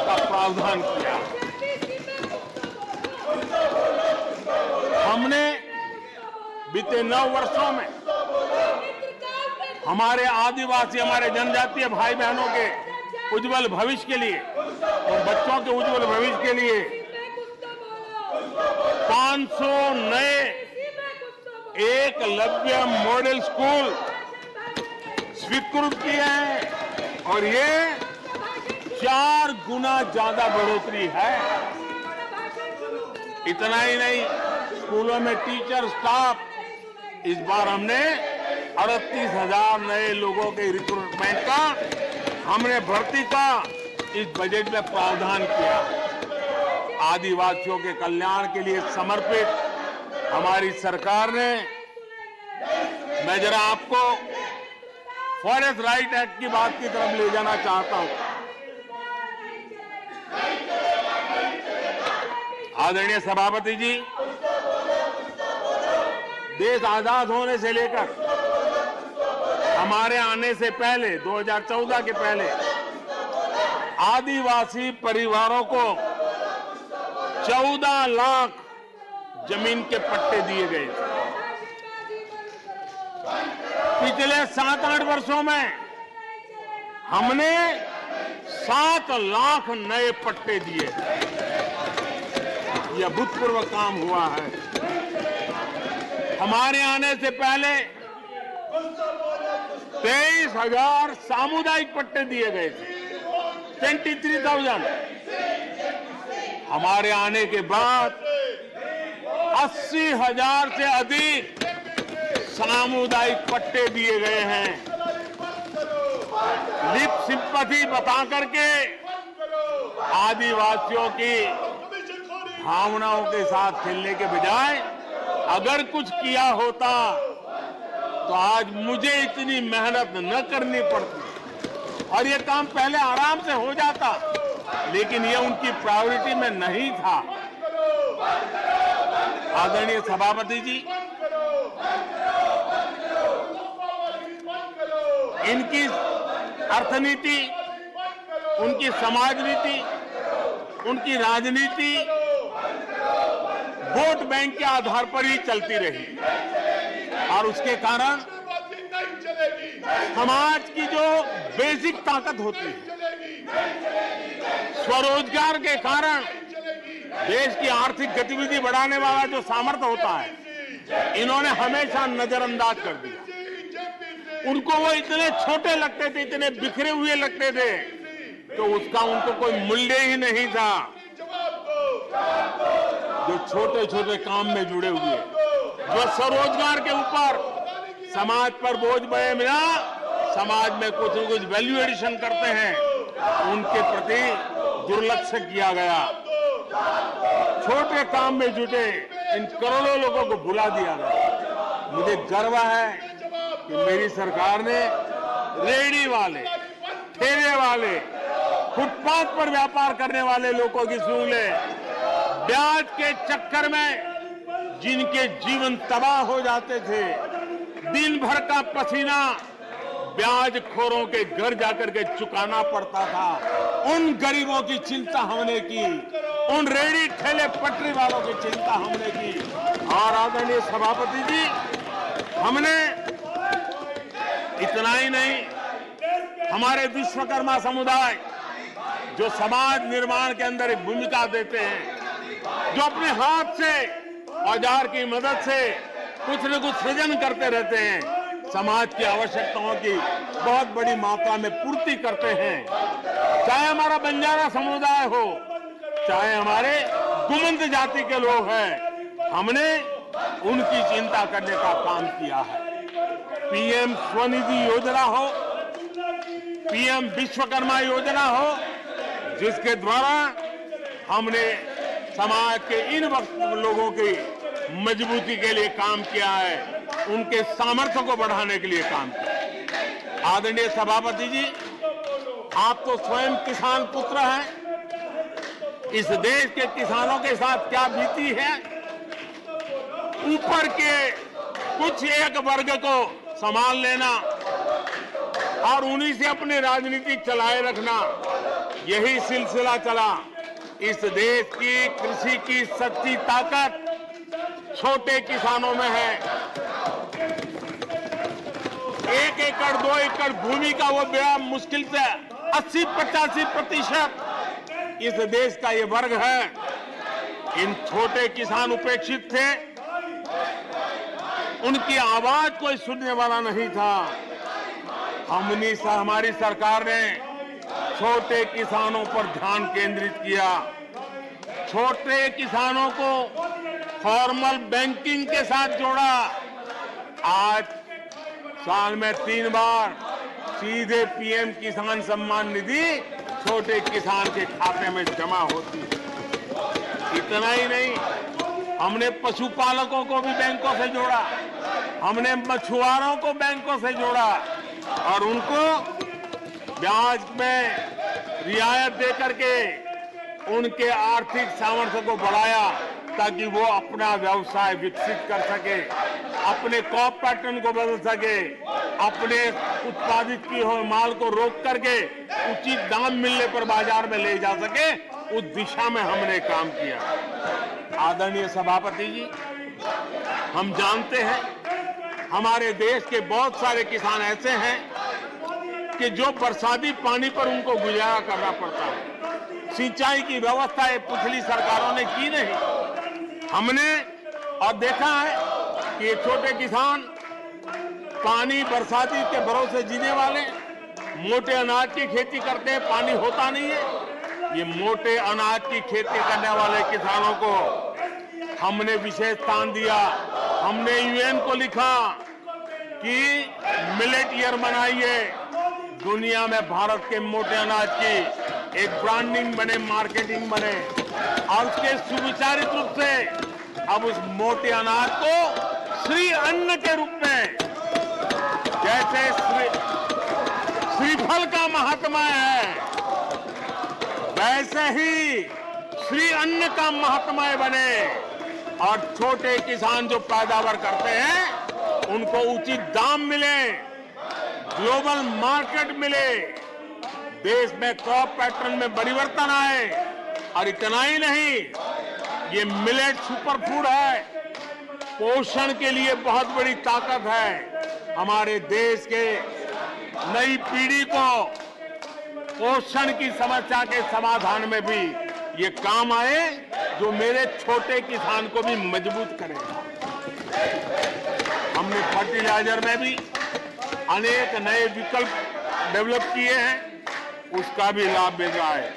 का प्रावधान किया। हमने बीते 9 वर्षों में हमारे आदिवासी, हमारे जनजातीय भाई बहनों के उज्जवल भविष्य के लिए और बच्चों के उज्जवल भविष्य के लिए 500 नए एकलव्य मॉडल स्कूल स्वीकृत किए हैं, और ये 4 गुना ज्यादा बढ़ोतरी है। इतना ही नहीं, स्कूलों में टीचर, स्टाफ, इस बार हमने 38,000 नए लोगों के रिक्रूटमेंट का, हमने भर्ती का इस बजट में प्रावधान किया। आदिवासियों के कल्याण के लिए समर्पित हमारी सरकार ने, मैं जरा आपको फॉरेस्ट राइट एक्ट की बात की तरफ ले जाना चाहता हूं। आदरणीय सभापति जी, देश आजाद होने से लेकर हमारे आने से पहले, 2014 के पहले, आदिवासी परिवारों को 14 लाख जमीन के पट्टे दिए गए थे। पिछले 7-8 वर्षों में हमने 7 लाख नए पट्टे दिए। यह अभूतपूर्व काम हुआ है। हमारे आने से पहले 23,000 सामुदायिक पट्टे दिए गए थे। 23,000। हमारे आने के बाद 80,000 से अधिक सामुदायिक पट्टे दिए गए हैं। लिप सिंपैथी बता करके आदिवासियों की भावनाओं के साथ खेलने के बजाय अगर कुछ किया होता तो आज मुझे इतनी मेहनत न करनी पड़ती और ये काम पहले आराम से हो जाता, लेकिन ये उनकी प्रायोरिटी में नहीं था। आदरणीय सभापति जी, इनकी अर्थनीति, उनकी समाज नीति, उनकी राजनीति वोट बैंक के आधार पर ही चलती रही और उसके कारण समाज की जो बेसिक ताकत होती है, स्वरोजगार के कारण देश की आर्थिक गतिविधि बढ़ाने वाला जो सामर्थ्य होता है, इन्होंने हमेशा नजरअंदाज कर दिया। उनको वो इतने छोटे लगते थे, इतने बिखरे हुए लगते थे, तो उसका उनको कोई मूल्य ही नहीं था। जो छोटे छोटे काम में जुड़े हुए, जो स्वरोजगार के ऊपर समाज पर बोझ बने बिना समाज में कुछ न कुछ वैल्यू एडिशन करते हैं, उनके प्रति दुर्लक्ष्य किया गया। छोटे काम में जुटे इन करोड़ों लोगों को भुला दिया गया। मुझे गर्व है कि मेरी सरकार ने रेहड़ी वाले, ठेले वाले, फुटपाथ पर व्यापार करने वाले लोगों की सुन ले, ब्याज के चक्कर में जिनके जीवन तबाह हो जाते थे, दिन भर का पसीना ब्याज खोरों के घर जाकर के चुकाना पड़ता था, उन गरीबों की चिंता हमने की, उन रेहड़ी ठेले पटरी वालों की चिंता हमने की। और आदरणीय सभापति जी, हमने इतना ही नहीं, हमारे विश्वकर्मा समुदाय जो समाज निर्माण के अंदर एक भूमिका देते हैं, जो अपने हाथ से औजार की मदद से कुछ न कुछ सृजन करते रहते हैं, समाज की आवश्यकताओं की बहुत बड़ी मात्रा में पूर्ति करते हैं। चाहे हमारा बंजारा समुदाय हो, चाहे हमारे गुमंत जाति के लोग हैं, हमने उनकी चिंता करने का काम किया है। पीएम स्वनिधि योजना हो, पीएम विश्वकर्मा योजना हो, जिसके द्वारा हमने समाज के इन लोगों की मजबूती के लिए काम किया है, उनके सामर्थ्य को बढ़ाने के लिए काम किया। आदरणीय सभापति जी, आप तो स्वयं किसान पुत्र हैं। इस देश के किसानों के साथ क्या बीती है, ऊपर के कुछ एक वर्ग को संभाल लेना और उन्हीं से अपनी राजनीति चलाए रखना, यही सिलसिला चला। इस देश की कृषि की सच्ची ताकत छोटे किसानों में है। 1 एकड़ 2 एकड़ भूमि का वो बड़ा मुश्किल से 80-85% इस देश का ये वर्ग है। इन छोटे किसान उपेक्षित थे, उनकी आवाज कोई सुनने वाला नहीं था। हमारी सरकार ने छोटे किसानों पर ध्यान केंद्रित किया, छोटे किसानों को फॉर्मल बैंकिंग के साथ जोड़ा। आज साल में 3 बार सीधे पीएम किसान सम्मान निधि छोटे किसान के खाते में जमा होती है। इतना ही नहीं, हमने पशुपालकों को भी बैंकों से जोड़ा, हमने मछुआरों को बैंकों से जोड़ा और उनको ब्याज में रियायत दे करके उनके आर्थिक सामर्थ्य को बढ़ाया, ताकि वो अपना व्यवसाय विकसित कर सके, अपने क्रॉप पैटर्न को बदल सके, अपने उत्पादित की हुए माल को रोक करके उचित दाम मिलने पर बाजार में ले जा सके। उस दिशा में हमने काम किया। आदरणीय सभापति जी, हम जानते हैं हमारे देश के बहुत सारे किसान ऐसे हैं कि जो बरसाती पानी पर उनको गुजारा करना पड़ता है। सिंचाई की व्यवस्था ये पिछली सरकारों ने की नहीं। हमने और देखा है कि ये छोटे किसान पानी बरसाती के भरोसे जीने वाले, मोटे अनाज की खेती करते हैं, पानी होता नहीं है। ये मोटे अनाज की खेती करने वाले किसानों को हमने विशेष स्थान दिया। हमने यूएन को लिखा कि मिलेट ईयर मनाइए, दुनिया में भारत के मोटे अनाज की एक ब्रांडिंग बने, मार्केटिंग बने, और उसके सुविचारित रूप से अब उस मोटे अनाज को श्री अन्न के रूप में, जैसे श्रीफल का महात्मा है, वैसे ही श्री अन्न का महात्मा बने और छोटे किसान जो पैदावार करते हैं उनको उचित दाम मिले, ग्लोबल मार्केट मिले, देश में क्रॉप पैटर्न में परिवर्तन आए। और इतना ही नहीं, ये मिलेट सुपर फूड है, पोषण के लिए बहुत बड़ी ताकत है। हमारे देश के नई पीढ़ी को पोषण की समस्या के समाधान में भी ये काम आए, जो मेरे छोटे किसान को भी मजबूत करेगा। हमने फर्टिलाइजर में भी अनेक नए विकल्प डेवलप किए हैं, उसका भी लाभ मिल रहा है।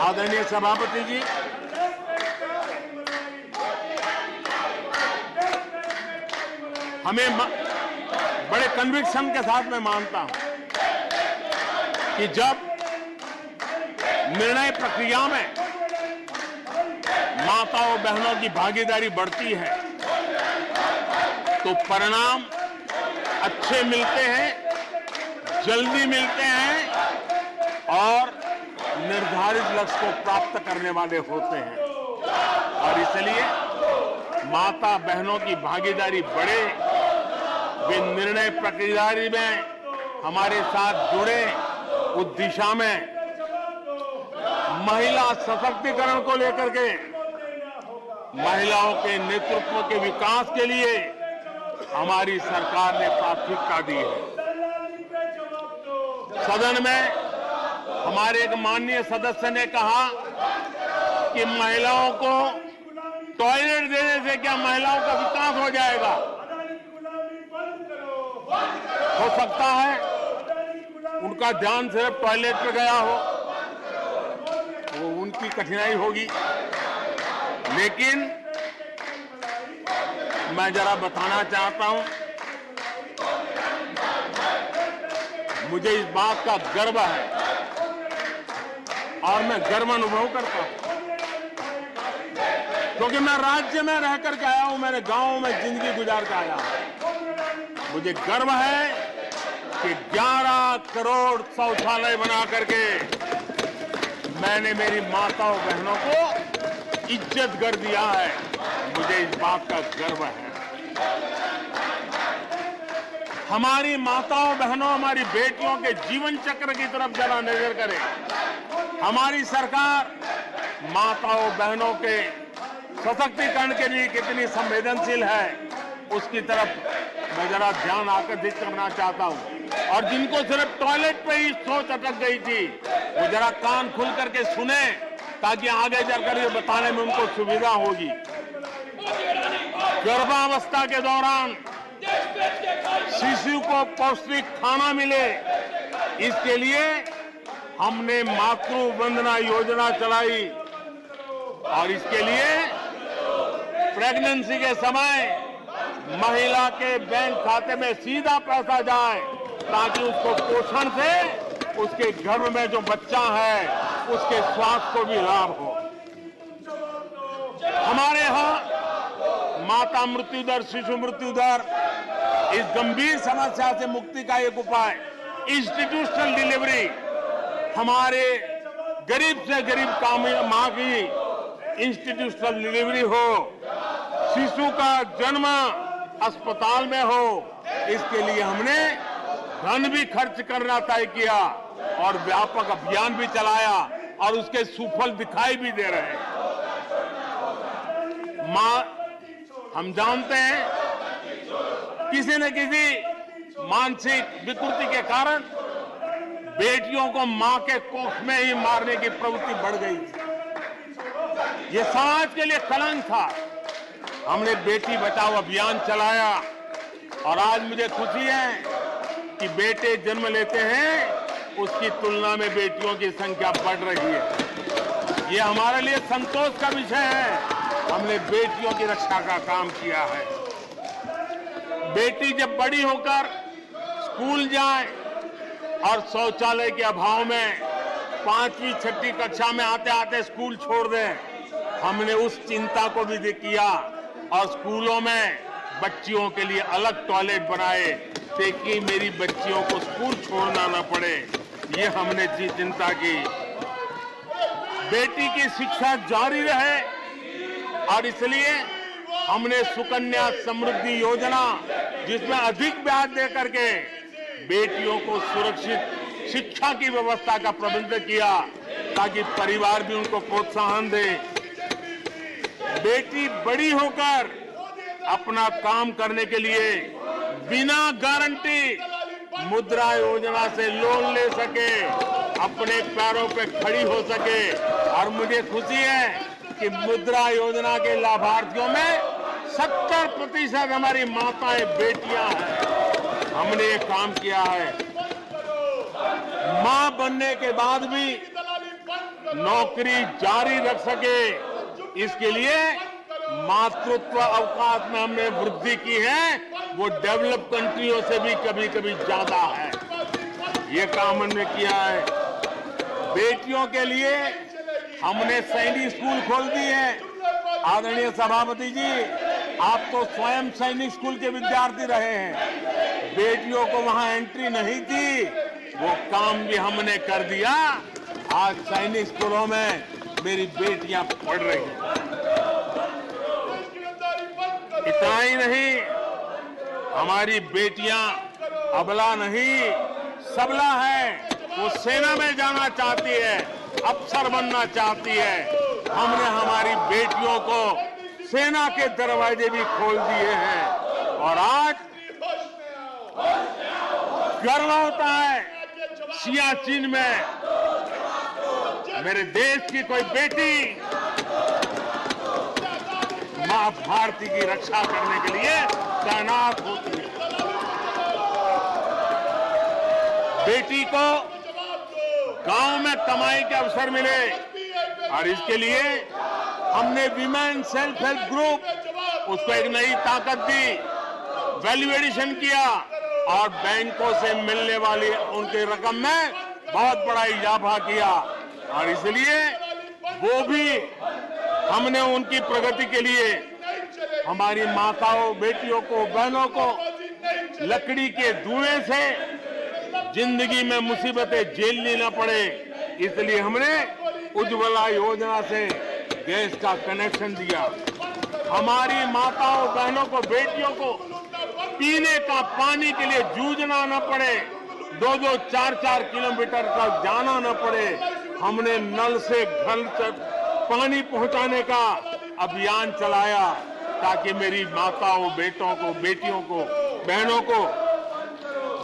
आदरणीय सभापति जी, हमें बड़े कन्विक्शन के साथ मैं मानता हूं कि जब निर्णय प्रक्रिया में माताओं बहनों की भागीदारी बढ़ती है तो परिणाम अच्छे मिलते हैं, जल्दी मिलते हैं और निर्धारित लक्ष्य को प्राप्त करने वाले होते हैं। और इसलिए माता बहनों की भागीदारी बढ़े, वे निर्णय प्रक्रिया में हमारे साथ जुड़े, उस दिशा में महिला सशक्तिकरण को लेकर के, महिलाओं के नेतृत्व के विकास के लिए हमारी सरकार ने प्राथमिकता दी है। सदन में हमारे एक माननीय सदस्य ने कहा कि महिलाओं को टॉयलेट देने से क्या महिलाओं का विकास हो जाएगा? हो सकता है उनका ध्यान सिर्फ टॉयलेट पे गया हो, वो उनकी कठिनाई होगी, लेकिन मैं जरा बताना चाहता हूं, मुझे इस बात का गर्व है और मैं गर्व अनुभव करता हूं, क्योंकि मैं राज्य में रह करके आया हूं, मेरे गांव में जिंदगी गुजार के आया हूं। मुझे गर्व है कि 11 करोड़ शौचालय बना करके मैंने मेरी माताओं बहनों को इज्जत कर दिया है। मुझे इस बात का गर्व है। हमारी माताओं बहनों, हमारी बेटियों के जीवन चक्र की तरफ जरा नजर करें। हमारी सरकार माताओं बहनों के सशक्तिकरण के लिए कितनी संवेदनशील है, उसकी तरफ मैं जरा ध्यान आकर्षित करना चाहता हूं। और जिनको सिर्फ टॉयलेट पे ही सोच अटक गई थी, वो जरा कान खुल करके सुने, ताकि आगे जाकर ये बताने में उनको सुविधा होगी। गर्भावस्था के दौरान शिशु को पौष्टिक खाना मिले, इसके लिए हमने मातृ वंदना योजना चलाई और इसके लिए प्रेगनेंसी के समय महिला के बैंक खाते में सीधा पैसा जाए, ताकि उसको पोषण से उसके गर्भ में जो बच्चा है उसके स्वास्थ्य को भी लाभ हो। हमारे यहाँ माता मृत्यु दर, शिशु मृत्यु दर, इस गंभीर समस्या से मुक्ति का एक उपाय इंस्टीट्यूशनल डिलीवरी, हमारे गरीब से गरीब मां की इंस्टीट्यूशनल डिलीवरी हो, शिशु का जन्म अस्पताल में हो, इसके लिए हमने धन भी खर्च करना तय किया और व्यापक अभियान भी चलाया और उसके सुफल दिखाई भी दे रहे हैं। हम जानते हैं किसी न किसी मानसिक विकृति के कारण बेटियों को मां के कोख में ही मारने की प्रवृत्ति बढ़ गई थी। ये समाज के लिए कलंक था। हमने बेटी बचाओ अभियान चलाया और आज मुझे खुशी है जबकि बेटे जन्म लेते हैं उसकी तुलना में बेटियों की संख्या बढ़ रही है। ये हमारे लिए संतोष का विषय है। हमने बेटियों की रक्षा का काम किया है। बेटी जब बड़ी होकर स्कूल जाए और शौचालय के अभाव में 5वीं 6वीं कक्षा में आते आते स्कूल छोड़ दें, हमने उस चिंता को भी किया और स्कूलों में बच्चियों के लिए अलग टॉयलेट बनाए ताकि मेरी बच्चियों को स्कूल छोड़ना न पड़े। ये हमने चिंता की। बेटी की शिक्षा जारी रहे और इसलिए हमने सुकन्या समृद्धि योजना, जिसमें अधिक ब्याज दे करके बेटियों को सुरक्षित शिक्षा की व्यवस्था का प्रबंध किया ताकि परिवार भी उनको प्रोत्साहन दे। बेटी बड़ी होकर अपना काम करने के लिए बिना गारंटी मुद्रा योजना से लोन ले सके, अपने पैरों पे खड़ी हो सके। और मुझे खुशी है कि मुद्रा योजना के लाभार्थियों में 70% हमारी माताएं बेटियां हैं। हमने ये काम किया है। मां बनने के बाद भी नौकरी जारी रख सके, इसके लिए मातृत्व अवकाश में हमने वृद्धि की है। वो डेवलप कंट्रियों से भी कभी कभी ज्यादा है। ये काम हमने किया है। बेटियों के लिए हमने सैनिक स्कूल खोल दिए हैं। आदरणीय सभापति जी, आप तो स्वयं सैनिक स्कूल के विद्यार्थी रहे हैं। बेटियों को वहां एंट्री नहीं थी, वो काम भी हमने कर दिया। आज सैनिक स्कूलों में मेरी बेटियां पढ़ रही हैं। इतना ही नहीं, हमारी बेटियां अबला नहीं सबला है। वो सेना में जाना चाहती है, अफसर बनना चाहती है। हमने हमारी बेटियों को सेना के दरवाजे भी खोल दिए हैं। और आज गर्व होता है सियाचिन में मेरे देश की कोई बेटी मां भारती की रक्षा करने के लिए तैनात होती है। बेटी को गांव में कमाई के अवसर मिले और इसके लिए हमने विमेन सेल्फ हेल्प ग्रुप, उसको एक नई ताकत दी, वैल्यू एडिशन किया और बैंकों से मिलने वाली उनकी रकम में बहुत बड़ा इजाफा किया। और इसलिए वो भी हमने उनकी प्रगति के लिए हमारी माताओं, बेटियों को, बहनों को लकड़ी के धुएं से जिंदगी में मुसीबतें झेलनी न पड़े, इसलिए हमने उज्ज्वला योजना से गैस का कनेक्शन दिया। हमारी माताओं, बहनों को, बेटियों को पीने का पानी के लिए जूझना न पड़े, 2-2, 4-4 किलोमीटर तक जाना न पड़े। हमने नल से घर तक पानी पहुंचाने का अभियान चलाया ताकि मेरी माताओं, बेटों को, बेटियों को, बहनों को,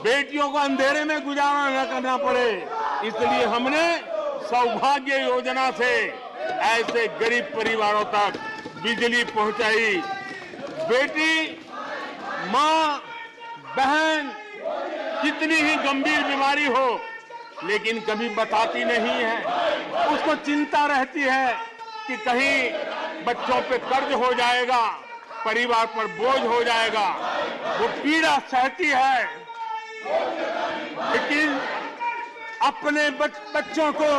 बेटियों को अंधेरे में गुजारा न करना पड़े। इसलिए हमने सौभाग्य योजना से ऐसे गरीब परिवारों तक बिजली पहुंचाई। बेटी, मां, बहन कितनी ही गंभीर बीमारी हो लेकिन कभी बताती नहीं है। उसको चिंता रहती है कि कहीं बच्चों पे कर्ज हो जाएगा, परिवार पर बोझ हो जाएगा। वो पीड़ा सहती है लेकिन अपने बच्चों को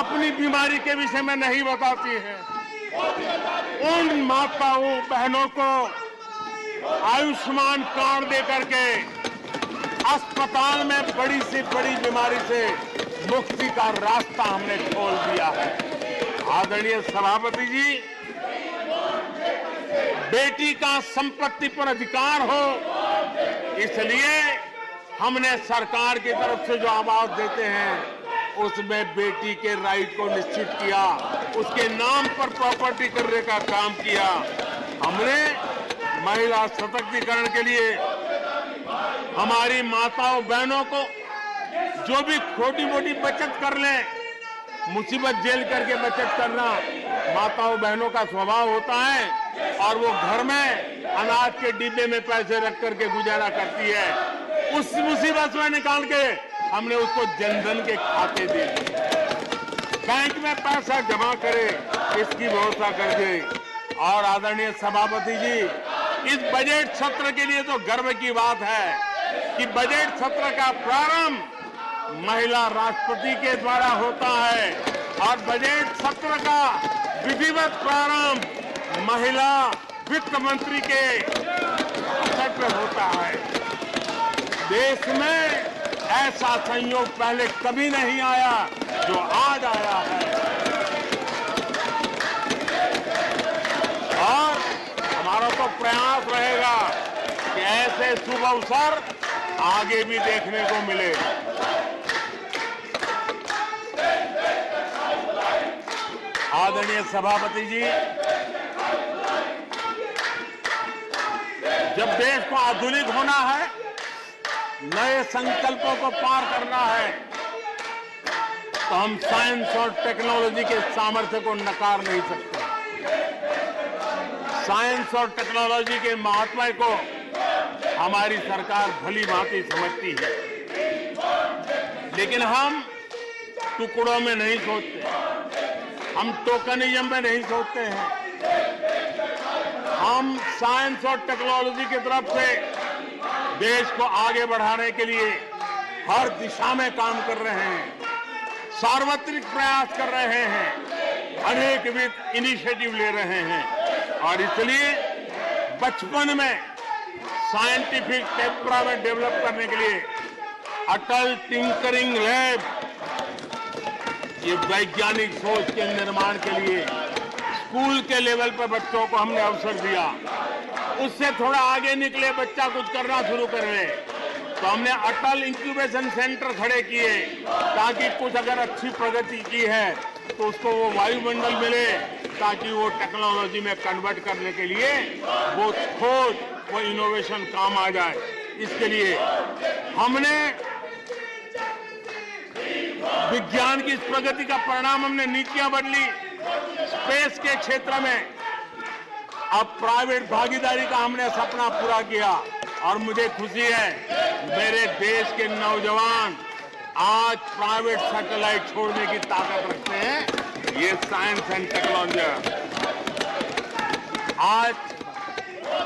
अपनी बीमारी के विषय में नहीं बताती है। उन माताओं, बहनों को आयुष्मान कार्ड दे करके अस्पताल में बड़ी से बड़ी बीमारी से मुक्ति का रास्ता हमने खोल दिया है। आदरणीय सभापति जी, बेटी का संपत्ति पर अधिकार हो, इसलिए हमने सरकार की तरफ से जो आवाज देते हैं उसमें बेटी के राइट को निश्चित किया, उसके नाम पर प्रॉपर्टी करने का काम किया। हमने महिला सशक्तिकरण के लिए हमारी माताओं, बहनों को जो भी छोटी मोटी बचत कर लें, मुसीबत झेल करके बचत करना माताओं, बहनों का स्वभाव होता है और वो घर में अनाज के डिब्बे में पैसे रख करके गुजारा करती है। उस मुसीबत में निकाल के हमने उसको जनधन के खाते दे दिए। बैंक में पैसा जमा करे इसकी व्यवस्था कर दी। और आदरणीय सभापति जी, इस बजट सत्र के लिए तो गर्व की बात है कि बजट सत्र का प्रारंभ महिला राष्ट्रपति के द्वारा होता है और बजट सत्र का विधिवत प्रारंभ महिला वित्त मंत्री के अवसर पर होता है। देश में ऐसा संयोग पहले कभी नहीं आया जो आज आया है। और हमारा तो प्रयास रहेगा कि ऐसे शुभ अवसर आगे भी देखने को मिले। आदरणीय सभापति जी, जब देश को आधुनिक होना है, नए संकल्पों को पार करना है, तो हम साइंस और टेक्नोलॉजी के सामर्थ्य को नकार नहीं सकते। साइंस और टेक्नोलॉजी के महत्व को हमारी सरकार भली भांति समझती है, लेकिन हम टुकड़ों में नहीं सोचते, हम टोकनिज्म में नहीं सोचते हैं। हम साइंस और टेक्नोलॉजी की तरफ से देश को आगे बढ़ाने के लिए हर दिशा में काम कर रहे हैं, सार्वत्रिक प्रयास कर रहे हैं, अनेकविध इनिशिएटिव ले रहे हैं। और इसलिए बचपन में साइंटिफिक टेम्परामेंट डेवलप करने के लिए अटल टिंकरिंग लैब, ये वैज्ञानिक सोच के निर्माण के लिए स्कूल के लेवल पर बच्चों को हमने अवसर दिया। उससे थोड़ा आगे निकले, बच्चा कुछ करना शुरू कर ले, तो हमने अटल इंक्यूबेशन सेंटर खड़े किए ताकि कुछ अगर अच्छी प्रगति की है तो उसको वो वायुमंडल मिले, ताकि वो टेक्नोलॉजी में कन्वर्ट करने के लिए वो खोज, वो इनोवेशन काम आ जाए। इसके लिए हमने विज्ञान की इस प्रगति का परिणाम हमने नीतियां बदली। स्पेस के क्षेत्र में अब प्राइवेट भागीदारी का हमने सपना पूरा किया और मुझे खुशी है मेरे देश के नौजवान आज प्राइवेट सैटेलाइट छोड़ने की ताकत रखते हैं। ये साइंस एंड टेक्नोलॉजी। आज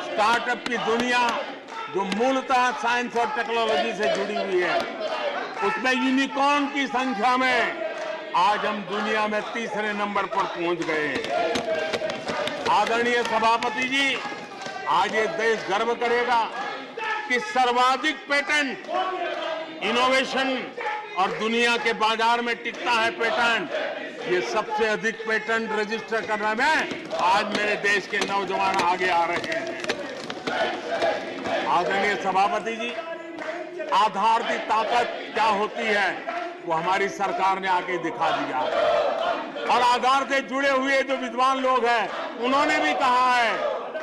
स्टार्टअप की दुनिया जो मूलतः साइंस और टेक्नोलॉजी से जुड़ी हुई है, उसमें यूनिकॉर्न की संख्या में आज हम दुनिया में तीसरे नंबर पर पहुंच गए हैं। आदरणीय सभापति जी, आज ये देश गर्व करेगा कि सर्वाधिक पेटेंट इनोवेशन और दुनिया के बाजार में टिकता है पेटेंट, ये सबसे अधिक पेटेंट रजिस्टर करने में आज मेरे देश के नौजवान आगे आ रहे हैं। आदरणीय सभापति जी, आधार की ताकत क्या होती है वो हमारी सरकार ने आके दिखा दिया। और आधार से जुड़े हुए जो विद्वान लोग हैं उन्होंने भी कहा है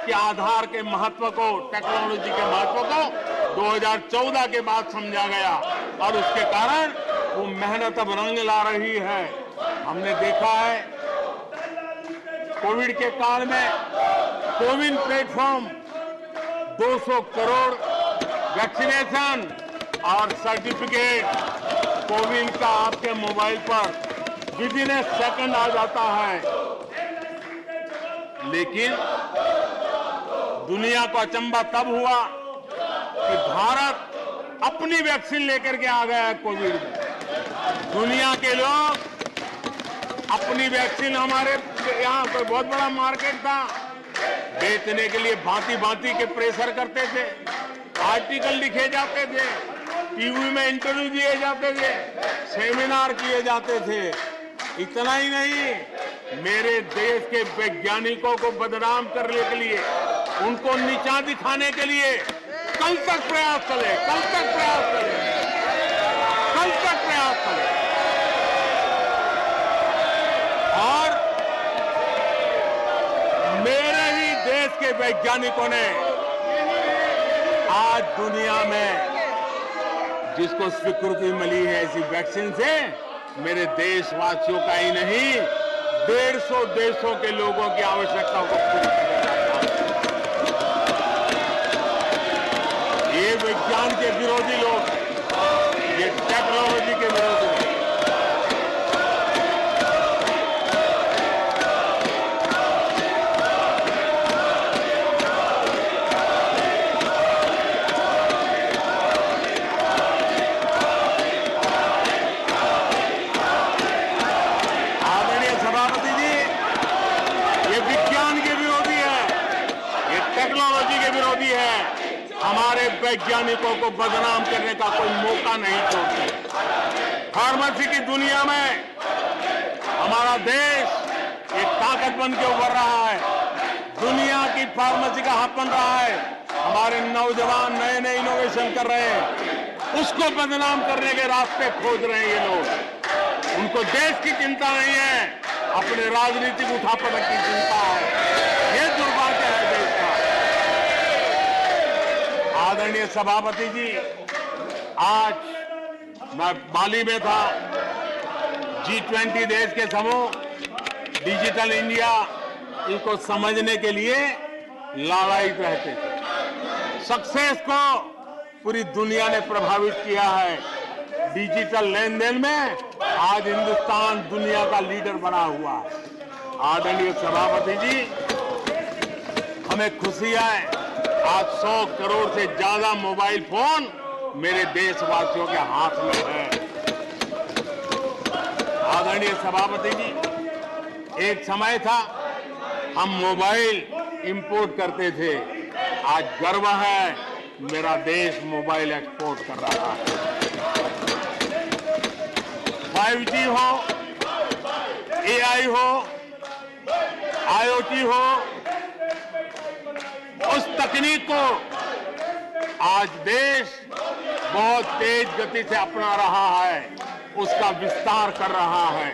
कि आधार के महत्व को, टेक्नोलॉजी के महत्व को 2014 के बाद समझा गया और उसके कारण वो मेहनत अब रंग ला रही है। हमने देखा है कोविड के काल में कोविन प्लेटफॉर्म 200 करोड़ वैक्सीनेशन और सर्टिफिकेट कोविन का आपके मोबाइल पर विदिन ए सेकंड आ जाता है। लेकिन दुनिया को अचंभा तब हुआ कि भारत अपनी वैक्सीन लेकर के आ गया है कोविड में। दुनिया के लोग अपनी वैक्सीन, हमारे यहाँ पर बहुत बड़ा मार्केट था, बेचने के लिए भांति भांति के प्रेशर करते थे, आर्टिकल लिखे जाते थे, टीवी में इंटरव्यू दिए जाते थे, सेमिनार किए जाते थे। इतना ही नहीं, मेरे देश के वैज्ञानिकों को बदनाम करने के लिए, उनको नीचा दिखाने के लिए कल तक प्रयास चले, कल तक प्रयास चले, कल तक प्रयास चले। और मेरे ही देश के वैज्ञानिकों ने आज दुनिया में जिसको स्वीकृति मिली है ऐसी वैक्सीन से, मेरे देशवासियों का ही नहीं 150 देशों के लोगों की आवश्यकताओं को पूरी किया जाता है। ये विज्ञान के विरोधी लोग होती है, हमारे वैज्ञानिकों को बदनाम करने का कोई मौका नहीं छोड़ते। फार्मेसी की दुनिया में हमारा देश एक ताकत बन के उभर रहा है। दुनिया की फार्मेसी का हब बन रहा है। हमारे नौजवान नए नए इनोवेशन कर रहे हैं, उसको बदनाम करने के रास्ते खोज रहे हैं ये लोग। उनको देश की चिंता नहीं है, अपने राजनीतिक उठापटक की चिंता है। ये दुर्भाग्य है देश का। आदरणीय सभापति जी, आज मैं बाली में था। G20 देश के समूह डिजिटल इंडिया इसको समझने के लिए लालायित रहते थे। सक्सेस को पूरी दुनिया ने प्रभावित किया है। डिजिटल लेन देन में आज हिंदुस्तान दुनिया का लीडर बना हुआ है। आदरणीय सभापति जी, हमें खुशी है आज 100 करोड़ से ज्यादा मोबाइल फोन मेरे देशवासियों के हाथ में है। आदरणीय सभापति जी, एक समय था हम मोबाइल इंपोर्ट करते थे। आज गर्व है मेरा देश मोबाइल एक्सपोर्ट कर रहा है। 5G हो, AI हो, IoT हो, उस तकनीक को आज देश बहुत तेज गति से अपना रहा है, उसका विस्तार कर रहा है।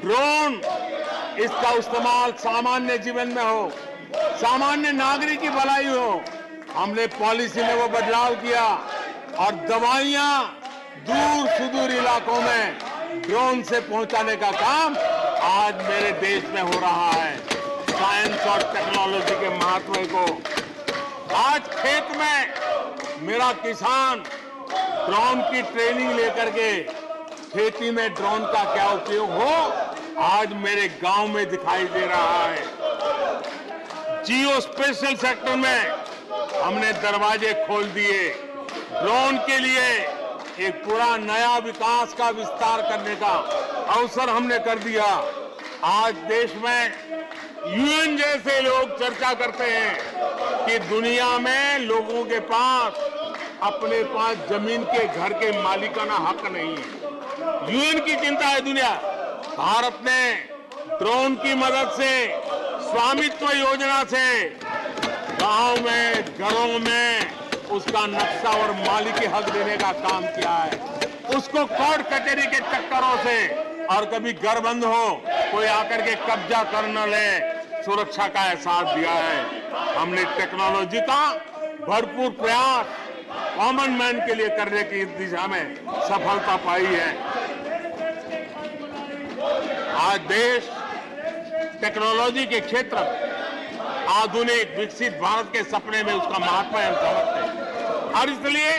ड्रोन, इसका इस्तेमाल सामान्य जीवन में हो, सामान्य नागरिक की भलाई हो। हमने पॉलिसी में वो बदलाव किया और दवाइयां दूर सुदूर इलाकों में ड्रोन से पहुंचाने का काम आज मेरे देश में हो रहा है। साइंस और टेक्नोलॉजी के महत्व को आज खेत में मेरा किसान ड्रोन की ट्रेनिंग लेकर के खेती में ड्रोन का क्या उपयोग हो, आज मेरे गांव में दिखाई दे रहा है। जियो स्पेशल सेक्टर में हमने दरवाजे खोल दिए। ड्रोन के लिए एक पूरा नया विकास का विस्तार करने का अवसर हमने कर दिया। आज देश में यूएन जैसे लोग चर्चा करते हैं कि दुनिया में लोगों के पास अपने पास जमीन के घर के मालिकाना हक नहीं है। यूएन की चिंता है दुनिया। भारत ने ड्रोन की मदद से, स्वामित्व योजना से गांव में, घरों में उसका नक्शा और मालिकी हक देने का काम किया है। उसको कोर्ट कचहरी के चक्करों से और कभी घर बंद हो, कोई आकर के कब्जा कर न ले, सुरक्षा का एहसास दिया है। हमने टेक्नोलॉजी का भरपूर प्रयास कॉमन मैन के लिए करने की दिशा में सफलता पाई है। आज देश टेक्नोलॉजी के क्षेत्र में आधुनिक विकसित भारत के सपने में उसका महत्व हम समझते हैं और इसलिए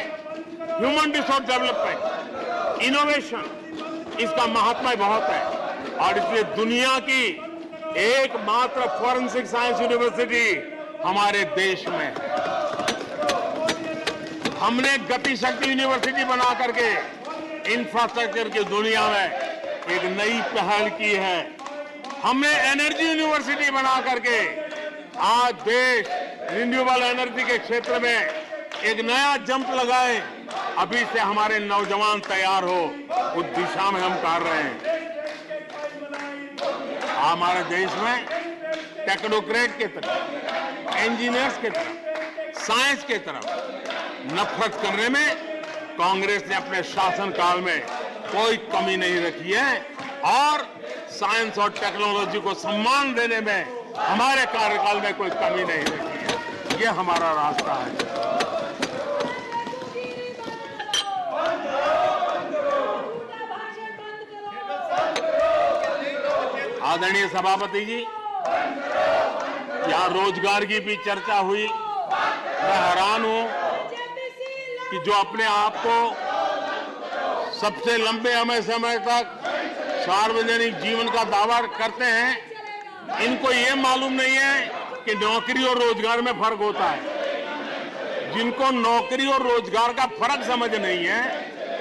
ह्यूमन रिसोर्स डेवलपमेंट, इनोवेशन, इसका महत्व बहुत है। और इसलिए दुनिया की एकमात्र फॉरेंसिक साइंस यूनिवर्सिटी हमारे देश में है। हमने गति शक्ति यूनिवर्सिटी बना करके इंफ्रास्ट्रक्चर की दुनिया में एक नई पहल की है। हमने एनर्जी यूनिवर्सिटी बना करके आज देश रिन्यूएबल एनर्जी के क्षेत्र में एक नया जंप लगाए। अभी से हमारे नौजवान तैयार हो, उस दिशा में हम कर रहे हैं। हमारे देश में टेक्नोक्रेट की तरफ, इंजीनियर्स की तरफ, साइंस की तरफ नफरत करने में कांग्रेस ने अपने शासनकाल में कोई कमी नहीं रखी है और साइंस और टेक्नोलॉजी को सम्मान देने में हमारे कार्यकाल में कोई कमी नहीं रखी है। ये हमारा रास्ता है। आदरणीय सभापति जी, यहाँ रोजगार की भी चर्चा हुई। मैं हैरान हूं कि जो अपने आप को सबसे लंबे समय तक सार्वजनिक जीवन का दावा करते हैं, इनको ये मालूम नहीं है कि नौकरी और रोजगार में फर्क होता है। जिनको नौकरी और रोजगार का फर्क समझ नहीं है,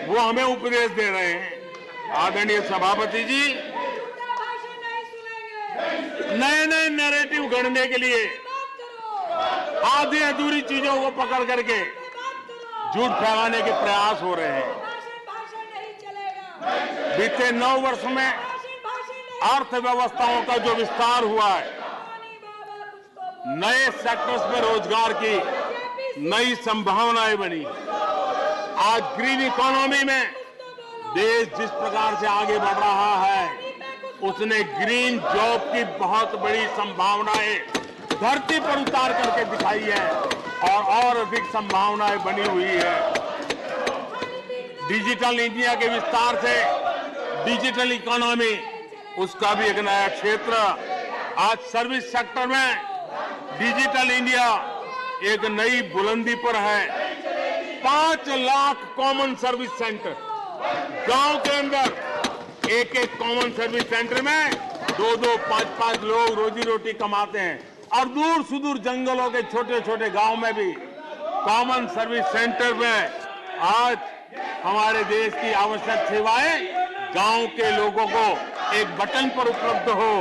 वो हमें उपदेश दे रहे हैं। आदरणीय सभापति जी, नए नए नैरेटिव गढ़ने के लिए आधी अधूरी चीजों को पकड़ करके झूठ फैलाने के प्रयास हो रहे हैं। बीते 9 वर्ष में अर्थव्यवस्थाओं का जो विस्तार हुआ है, नए सेक्टर्स में रोजगार की नई संभावनाएं बनी। आज ग्रीन इकोनॉमी में देश जिस प्रकार से आगे बढ़ रहा है, उसने ग्रीन जॉब की बहुत बड़ी संभावनाएं धरती पर उतार करके दिखाई है और अधिक संभावनाएं बनी हुई है। डिजिटल इंडिया के विस्तार से डिजिटल इकोनॉमी, उसका भी एक नया क्षेत्र। आज सर्विस सेक्टर में डिजिटल इंडिया एक नई बुलंदी पर है। 5 लाख कॉमन सर्विस सेंटर, गांव के अंदर एक कॉमन सर्विस सेंटर में 2-2, 5-5 लोग रोजी रोटी कमाते हैं। और दूर सुदूर जंगलों के छोटे छोटे गांव में भी कॉमन सर्विस सेंटर में आज हमारे देश की आवश्यक सेवाएं गांव के लोगों को एक बटन पर उपलब्ध हो,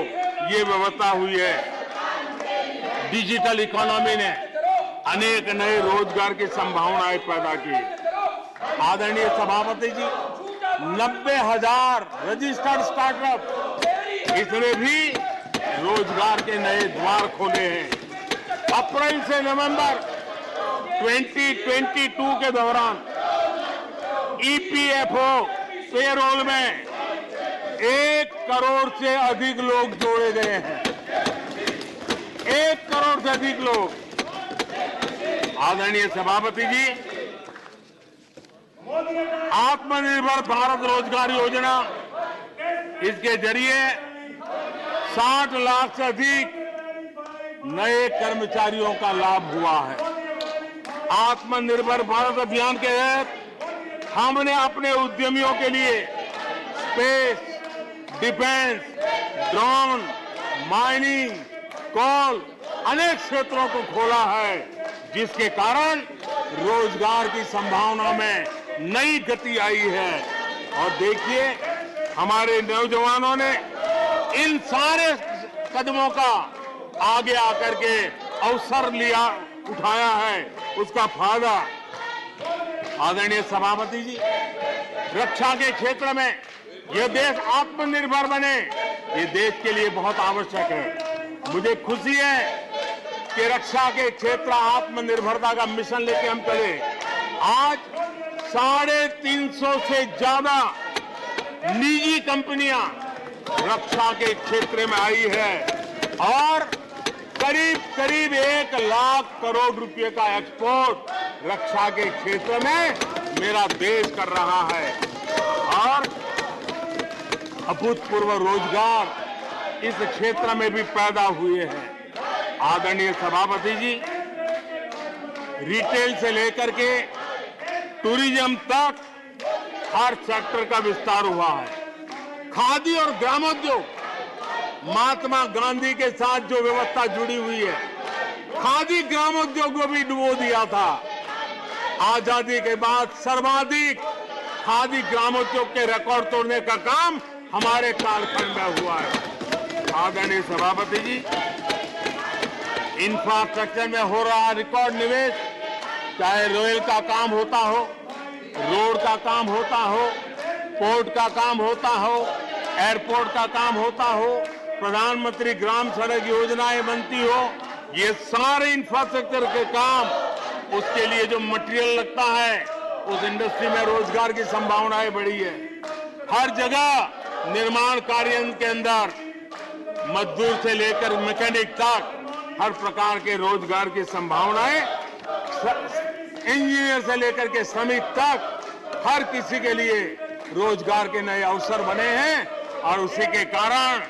ये व्यवस्था हुई है। डिजिटल इकोनॉमी ने अनेक नए रोजगार की संभावनाएं पैदा की। आदरणीय सभापति जी, 90,000 रजिस्टर्ड स्टार्टअप, इसने भी रोजगार के नए द्वार खोले हैं। अप्रैल से नवंबर 2022 के दौरान ईपीएफओ पेरोल में 1 करोड़ से अधिक लोग जोड़े गए हैं। 1 करोड़ से अधिक लोग। आदरणीय सभापति जी, आत्मनिर्भर भारत रोजगार योजना, इसके जरिए 60 लाख से अधिक नए कर्मचारियों का लाभ हुआ है। आत्मनिर्भर भारत अभियान के तहत हमने अपने उद्यमियों के लिए स्पेस, डिफेंस, ड्रोन, माइनिंग, कोल, अनेक क्षेत्रों को खोला है, जिसके कारण रोजगार की संभावना में नई गति आई है। और देखिए, हमारे नौजवानों ने इन सारे कदमों का आगे आकर के अवसर लिया, उठाया है, उसका फायदा। आदरणीय सभापति जी, रक्षा के क्षेत्र में यह देश आत्मनिर्भर बने, ये देश के लिए बहुत आवश्यक है। मुझे खुशी है कि रक्षा के क्षेत्र आत्मनिर्भरता का मिशन लेके हम चले। आज 350 से ज्यादा निजी कंपनियां रक्षा के क्षेत्र में आई है और करीब 1 लाख करोड़ रुपए का एक्सपोर्ट रक्षा के क्षेत्र में मेरा देश कर रहा है। और अभूतपूर्व रोजगार इस क्षेत्र में भी पैदा हुए हैं। आदरणीय सभापति जी, रिटेल से लेकर के टूरिज्म तक हर सेक्टर का विस्तार हुआ है। खादी और ग्रामोद्योग, महात्मा गांधी के साथ जो व्यवस्था जुड़ी हुई है, खादी ग्रामोद्योग को भी डुबो दिया था। आजादी के बाद सर्वाधिक खादी ग्रामोद्योग के रिकॉर्ड तोड़ने का काम हमारे कालखंड में हुआ है। आदरणीय सभापति जी, इंफ्रास्ट्रक्चर में हो रहा रिकॉर्ड निवेश, चाहे रेल का काम होता हो, रोड का काम होता हो, पोर्ट का काम होता हो, एयरपोर्ट का काम होता हो, प्रधानमंत्री ग्राम सड़क योजनाएं बनती हो, ये सारे इंफ्रास्ट्रक्चर के काम, उसके लिए जो मटेरियल लगता है, उस इंडस्ट्री में रोजगार की संभावनाएं बढ़ी है। हर जगह निर्माण कार्य के अंदर मजदूर से लेकर मैकेनिक तक हर प्रकार के रोजगार की संभावनाएं, इंजीनियर से लेकर के श्रमिक तक हर किसी के लिए रोजगार के नए अवसर बने हैं। और उसी के कारण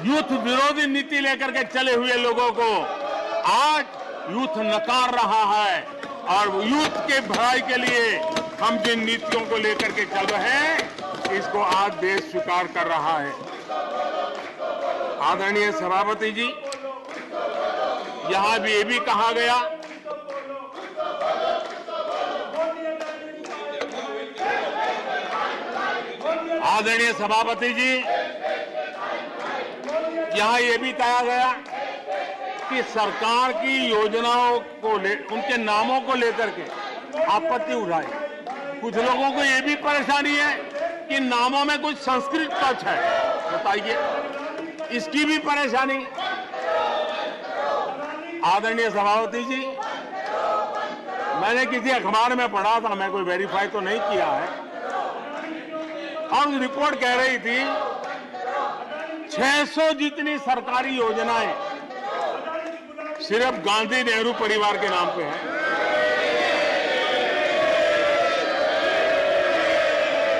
यूथ विरोधी नीति लेकर के चले हुए लोगों को आज यूथ नकार रहा है। और यूथ के भलाई के लिए हम जिन नीतियों को लेकर के चल रहे हैं, इसको आज देश स्वीकार कर रहा है। आदरणीय सभापति जी, यहां भी ये भी कहा गया आदरणीय सभापति जी, यहां ये भी कहा गया कि सरकार की योजनाओं को उनके नामों को लेकर के आपत्ति उठाई। कुछ लोगों को यह भी परेशानी है कि नामों में कुछ संस्कृत टच है। बताइए, इसकी भी परेशानी। आदरणीय सभापति जी, मैंने किसी अखबार में पढ़ा था, मैं कोई वेरीफाई तो नहीं किया है, और रिपोर्ट कह रही थी 600 जितनी सरकारी योजनाएं सिर्फ गांधी नेहरू परिवार के नाम पे है।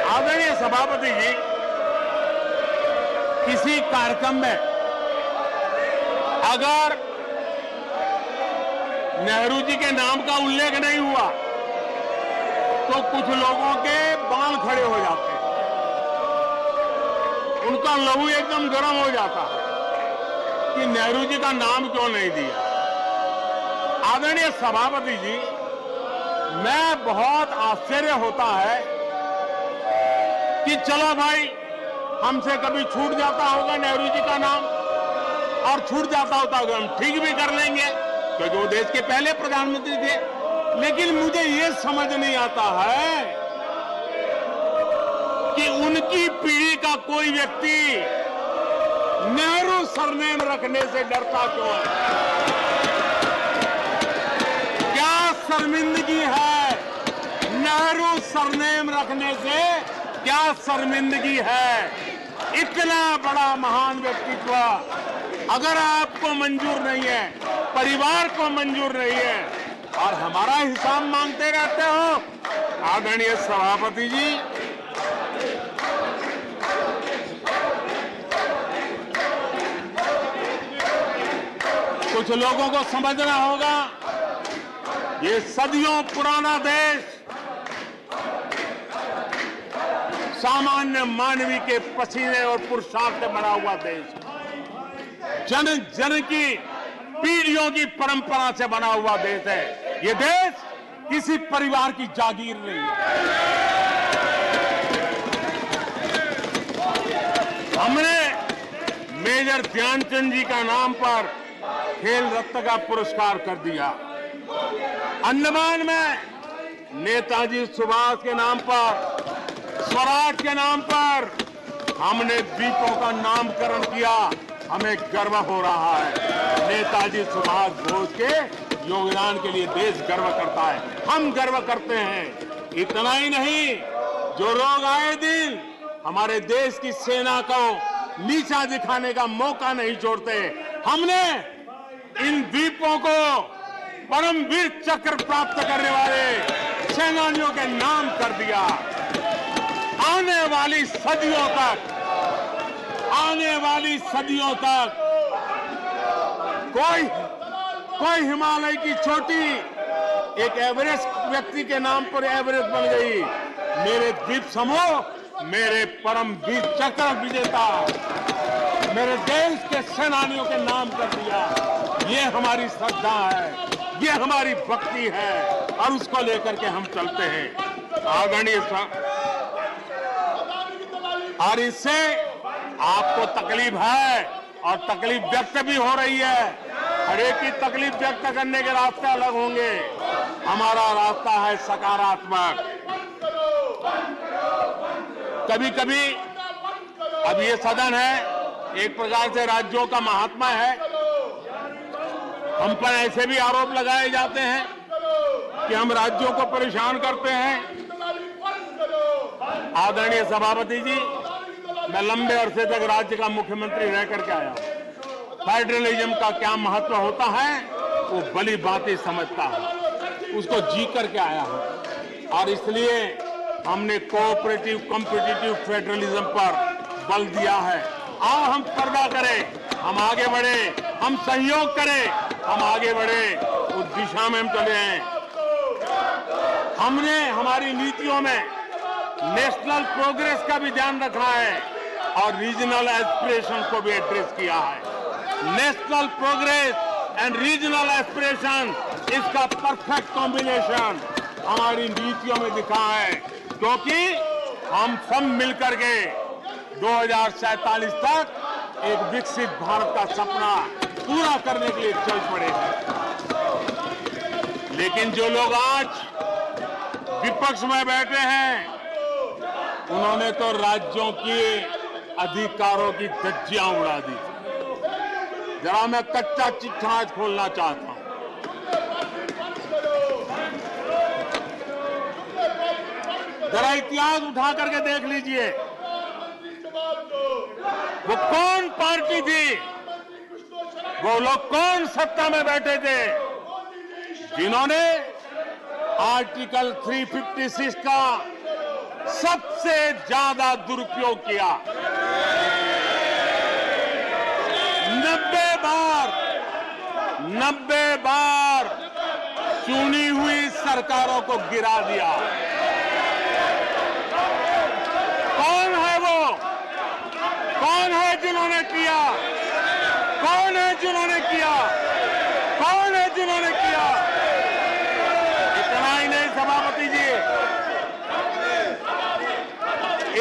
आदरणीय सभापति जी, किसी कार्यक्रम में अगर नेहरू जी के नाम का उल्लेख नहीं हुआ तो कुछ लोगों के बाल खड़े हो जाते हैं, उनका लहू एकदम गर्म हो जाता है कि नेहरू जी का नाम क्यों नहीं दिया। आदरणीय सभापति जी, मैं बहुत आश्चर्य होता है कि चलो भाई, हमसे कभी छूट जाता होगा नेहरू जी का नाम, और छूट जाता होता होगा हम ठीक भी कर लेंगे क्योंकि वो देश के पहले प्रधानमंत्री थे। लेकिन मुझे ये समझ नहीं आता है कि उनकी पीढ़ी का कोई व्यक्ति नेहरू सरनेम रखने से डरता क्यों है। क्या शर्मिंदगी है नेहरू सरनेम रखने से? क्या शर्मिंदगी है? इतना बड़ा महान व्यक्तित्व अगर आपको मंजूर नहीं है, परिवार को मंजूर नहीं है, और हमारा हिसाब मांगते रहते हो। आदरणीय सभापति जी, कुछ लोगों को समझना होगा, ये सदियों पुराना देश सामान्य मानवी के पसीने और पुरुषार्थ से बना हुआ देश, जन जन की पीढ़ियों की परंपरा से बना हुआ देश है। ये देश किसी परिवार की जागीर नहीं है। हमने मेजर ध्यानचंद जी का नाम पर खेल रत्न का पुरस्कार कर दिया। अंडमान में नेताजी सुभाष के नाम पर, स्वराज के नाम पर हमने द्वीपों का नामकरण किया। हमें गर्व हो रहा है। नेताजी सुभाष बोस के योगदान के लिए देश गर्व करता है, हम गर्व करते हैं। इतना ही नहीं, जो लोग आए दिन हमारे देश की सेना को नीचा दिखाने का मौका नहीं छोड़ते, हमने इन द्वीपों को परमवीर चक्र प्राप्त करने वाले सेनानियों के नाम कर दिया। आने वाली सदियों तक कोई हिमालय की चोटी एक एवरेस्ट व्यक्ति के नाम पर एवरेस्ट बन गई। मेरे द्वीप समूह मेरे परमवीर चक्र विजेता मेरे देश के सेनानियों के नाम कर दिया। ये हमारी श्रद्धा है, ये हमारी भक्ति है, और उसको लेकर के हम चलते हैं। आदरणीय और इससे आपको तकलीफ है और तकलीफ व्यक्त भी हो रही है। हर एक की तकलीफ व्यक्त करने के रास्ते अलग होंगे। हमारा रास्ता है सकारात्मक। कभी कभी अब ये सदन है, एक प्रकार से राज्यों का महात्मा है, हम पर ऐसे भी आरोप लगाए जाते हैं कि हम राज्यों को परेशान करते हैं। आदरणीय सभापति जी, मैं लंबे अरसे तक राज्य का मुख्यमंत्री रह करके आया हूं। फेडरलिज्म का क्या महत्व होता है वो भली भांति समझता हूं, उसको जी करके आया हूं, और इसलिए हमने कोऑपरेटिव कॉम्पिटिटिव फेडरलिज्म पर बल दिया है। आओ हम पर्दा करें, हम आगे बढ़े, हम सहयोग करें, हम आगे बढ़े, उस दिशा में हम चले हैं। हमने हमारी नीतियों में नेशनल प्रोग्रेस का भी ध्यान रखा है और रीजनल एस्पिरेशन को भी एड्रेस किया है। National progress and regional aspiration, इसका परफेक्ट कॉम्बिनेशन हमारी नीतियों में दिखा है, क्योंकि हम सब मिलकर के 2047 तक एक विकसित भारत का सपना पूरा कर करने के लिए चल पड़े हैं। लेकिन जो लोग आज विपक्ष में बैठे हैं, उन्होंने तो राज्यों के अधिकारों की धज्जियां उड़ा दी। जरा मैं कच्चा चिट्ठा आज खोलना चाहता हूं। जरा इतिहास उठा करके देख लीजिए, वो कौन पार्टी थी, वो लोग कौन सत्ता में बैठे थे, जिन्होंने आर्टिकल 356 का सबसे ज्यादा दुरुपयोग किया। 90 बार चुनी हुई सरकारों को गिरा दिया। कौन है वो? कौन है जिन्होंने किया? कौन है जिन्होंने किया? कौन है जिन्होंने किया? इतना ही नहीं सभापति जी,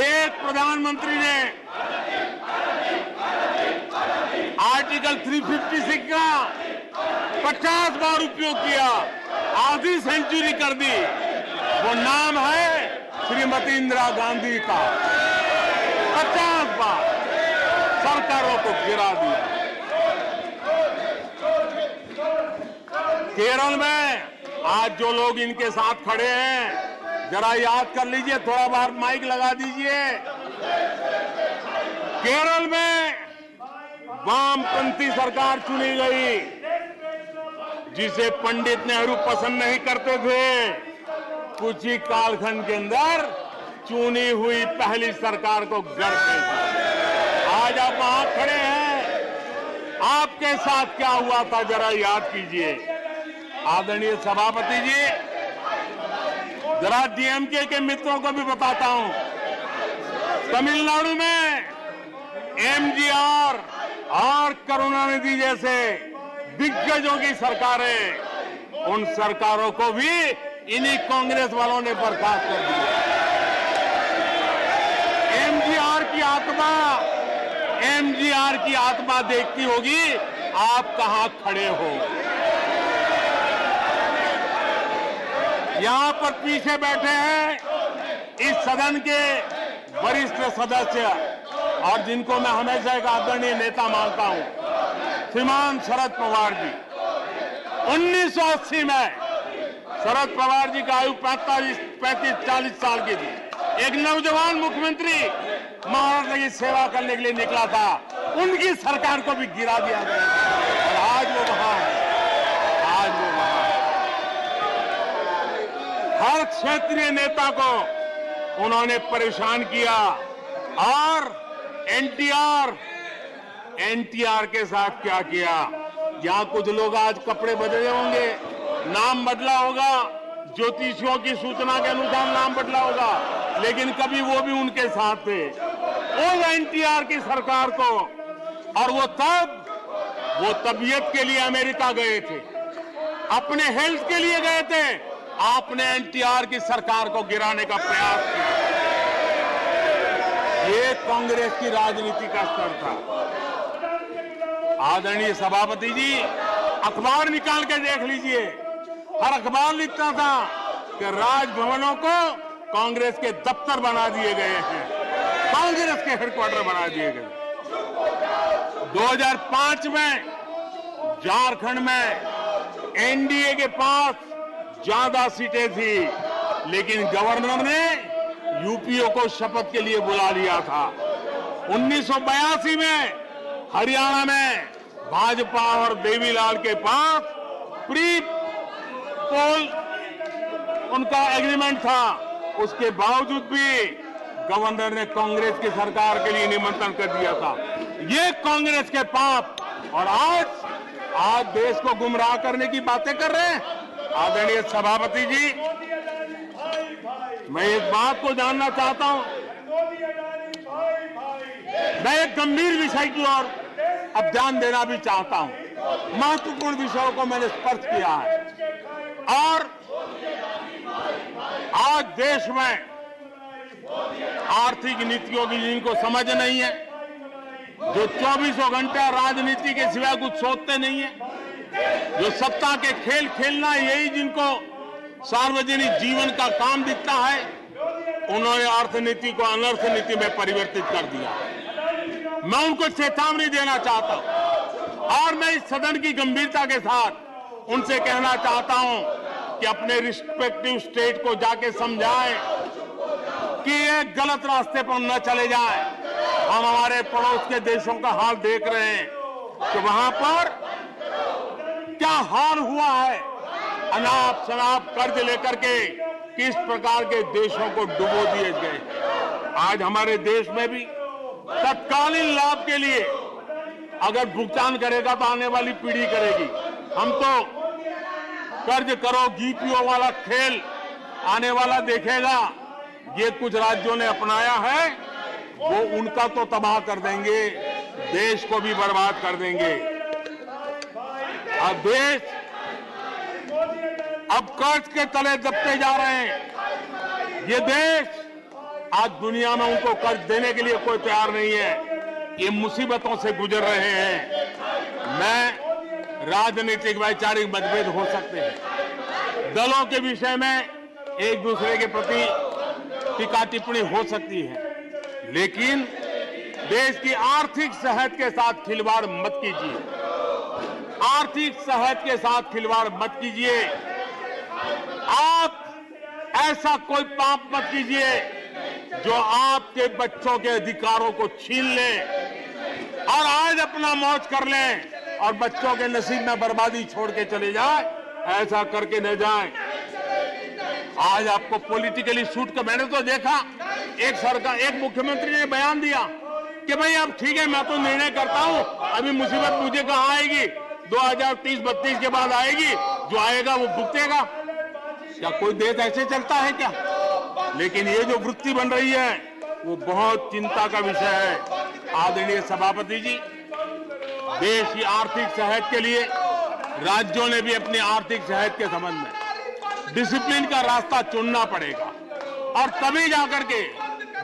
एक प्रधानमंत्री ने आर्टिकल 356 का 50 बार उपयोग किया, आधी सेंचुरी कर दी। वो नाम है श्रीमती इंदिरा गांधी का। 50 बार सरकारों को गिरा दिया। केरल में आज जो लोग इनके साथ खड़े हैं, जरा याद कर लीजिए, थोड़ा बार माइक लगा दीजिए। केरल में वामपंथी सरकार चुनी गई, जिसे पंडित नेहरू पसंद नहीं करते थे। कुछ ही कालखंड के अंदर चुनी हुई पहली सरकार को गढ़ते थे। आज आप वहां खड़े हैं, आपके साथ क्या हुआ था जरा याद कीजिए। आदरणीय सभापति जी, जरा डीएमके के मित्रों को भी बताता हूं, तमिलनाडु में एमजीआर और करुणानिधि जैसे दिग्गजों की सरकारें, उन सरकारों को भी इन्हीं कांग्रेस वालों ने बर्खास्त कर दिया। एमजीआर की आत्मा देखती होगी आप कहां खड़े हो। यहां पर पीछे बैठे हैं इस सदन के वरिष्ठ सदस्य, और जिनको मैं हमेशा एक आदरणीय नेता मानता हूं, श्रीमान शरद पवार जी। 1980 में शरद पवार जी का आयु 35-40 साल की थी। एक नौजवान मुख्यमंत्री महाराष्ट्र की सेवा करने के लिए निकला था, उनकी सरकार को भी गिरा दिया गया और आज वो वहां है। आज वो वहां है। हर क्षेत्रीय नेता को उन्होंने परेशान किया, और एनटीआर के साथ क्या किया। यहां कुछ लोग आज कपड़े बदले होंगे, नाम बदला होगा, ज्योतिषियों की सूचना के अनुसार नाम बदला होगा, लेकिन कभी वो भी उनके साथ थे। उस एनटीआर की सरकार को, और वो तबीयत के लिए अमेरिका गए थे, अपने हेल्थ के लिए गए थे। आपने एनटीआर की सरकार को गिराने का प्रयास किया। ये कांग्रेस की राजनीति का स्तर था। आदरणीय सभापति जी, अखबार निकाल के देख लीजिए, हर अखबार लिखता था कि राजभवनों को कांग्रेस के दफ्तर बना दिए गए हैं, कांग्रेस के हेडक्वार्टर बना दिए गए। 2005 में झारखंड में एनडीए के पास ज्यादा सीटें थी, लेकिन गवर्नर ने यूपीओ को शपथ के लिए बुला लिया था। 1982 में हरियाणा में भाजपा और देवीलाल के पास प्री पोल उनका एग्रीमेंट था, उसके बावजूद भी गवर्नर ने कांग्रेस की सरकार के लिए निमंत्रण कर दिया था। ये कांग्रेस के पाप, और आज देश को गुमराह करने की बातें कर रहे हैं। आदरणीय सभापति जी, मैं एक बात को जानना चाहता हूं, मैं एक गंभीर विषय की ओर अब ध्यान देना भी चाहता हूं। महत्वपूर्ण विषयों को मैंने स्पर्श किया है, और आज देश में आर्थिक नीतियों की जिनको समझ नहीं है, जो 24 घंटा राजनीति के सिवाय कुछ सोचते नहीं है, जो सत्ता के खेल खेलना यही जिनको सार्वजनिक जीवन का काम दिखता है, उन्होंने अर्थनीति को अनर्थ नीति में परिवर्तित कर दिया। मैं उनको चेतावनी देना चाहता हूं और मैं इस सदन की गंभीरता के साथ उनसे कहना चाहता हूं कि अपने रिस्पेक्टिव स्टेट को जाके समझाएं कि ये गलत रास्ते पर न चले जाएं। हम हमारे पड़ोस के देशों का हाल देख रहे हैं कि वहां पर क्या हाल हुआ है, अनाप शनाप कर्ज लेकर के किस प्रकार के देशों को डुबो दिए गए। आज हमारे देश में भी तत्कालीन लाभ के लिए अगर भुगतान करेगा तो आने वाली पीढ़ी करेगी। हम तो कर्ज करो जीपीओ वाला खेल आने वाला देखेगा। ये कुछ राज्यों ने अपनाया है, वो उनका तो तबाह कर देंगे, देश को भी बर्बाद कर देंगे। अब देश अब कर्ज के तले दबते जा रहे हैं। ये देश आज दुनिया में उनको कर्ज देने के लिए कोई तैयार नहीं है। ये मुसीबतों से गुजर रहे हैं। मैं राजनीतिक वैचारिक मतभेद हो सकते हैं, दलों के विषय में एक दूसरे के प्रति टीका टिप्पणी हो सकती है, लेकिन देश की आर्थिक सेहत के साथ खिलवाड़ मत कीजिए। आर्थिक सेहत के साथ खिलवाड़ मत कीजिए। आप ऐसा कोई पाप मत कीजिए जो आपके बच्चों के अधिकारों को छीन ले और आज अपना मौज कर लें और बच्चों के नसीब में बर्बादी छोड़ के चले जाए। ऐसा करके न जाए। आज आपको पॉलिटिकली सूट कर, मैंने तो देखा एक सरकार, एक मुख्यमंत्री ने बयान दिया कि भाई अब ठीक है, मैं तो निर्णय करता हूं, अभी मुसीबत मुझे कहां आएगी, 2030-32 के बाद आएगी, जो आएगा वो भुगतेगा। क्या कोई देश ऐसे चलता है क्या? लेकिन ये जो वृत्ति बन रही है वो बहुत चिंता का विषय है। आदरणीय सभापति जी, देश की आर्थिक सेहत के लिए राज्यों ने भी अपनी आर्थिक सेहत के संबंध में डिसिप्लिन का रास्ता चुनना पड़ेगा और तभी जाकर के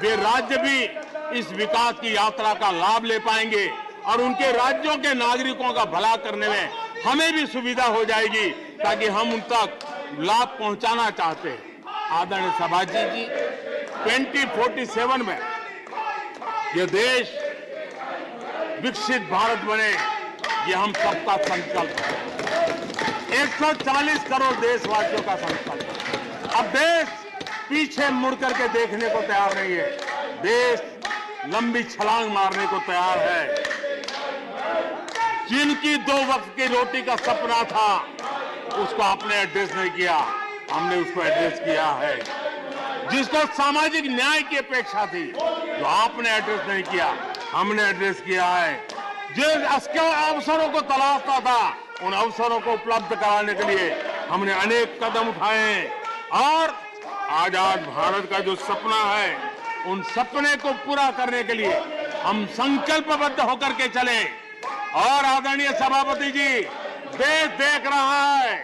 वे राज्य भी इस विकास की यात्रा का लाभ ले पाएंगे और उनके राज्यों के नागरिकों का भला करने में हमें भी सुविधा हो जाएगी, ताकि हम उन तक लाभ पहुंचाना चाहते हैं। आदरणीय सभापति जी, 2047 में यह देश विकसित भारत बने, ये हम सबका संकल्प है। 140 करोड़ देशवासियों का संकल्प है। अब देश पीछे मुड़ करके देखने को तैयार नहीं है। देश लंबी छलांग मारने को तैयार है। जिनकी 2 वक्त की रोटी का सपना था उसको आपने एड्रेस नहीं किया, हमने उसको एड्रेस किया है। जिसको सामाजिक न्याय की अपेक्षा थी, जो आपने एड्रेस नहीं किया, हमने एड्रेस किया है। जिन अवसरों को तलाशता था, उन अवसरों को उपलब्ध कराने के लिए हमने अनेक कदम उठाए हैं और आजाद भारत का जो सपना है, उन सपने को पूरा करने के लिए हम संकल्पबद्ध होकर के चले। और आदरणीय सभापति जी, देश देख रहा है,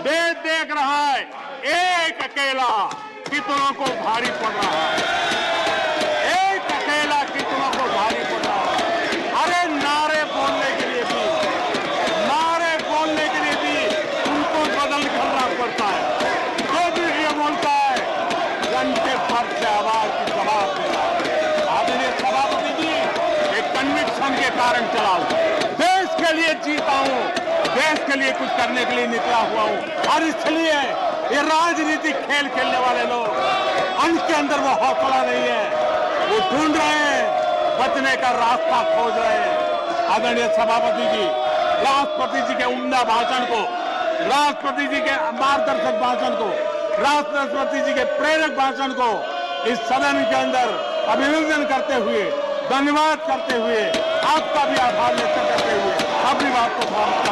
देश देख रहा है, एक अकेला कितनों को भारी पड़ रहा है, एक अकेला कितनों को भारी पड़ रहा है। अरे नारे बोलने के लिए भी उनको बदल करना पड़ता है। जो भी ये बोलता है, घंटे भर से आवाज की जवाब देना है। आदरणीय सभापति जी, एक कन्विक्शन के कारण चला हूं, देश के लिए जीता हूं, देश के लिए कुछ करने के लिए निकला हुआ हूं। और इसलिए ये राजनीतिक खेल खेलने वाले लोग, उनके अंदर वो हौसला नहीं है, वो ढूंढ रहे हैं, बचने का रास्ता खोज रहे हैं। आदरणीय सभापति जी, राष्ट्रपति जी के उम्दा भाषण को, राष्ट्रपति जी के मार्गदर्शक भाषण को, राष्ट्रपति जी के प्रेरक भाषण को इस सदन के अंदर अभिनंदन करते हुए, धन्यवाद करते हुए, आपका भी आभार व्यक्त करते हुए अपनी बात को समाप्त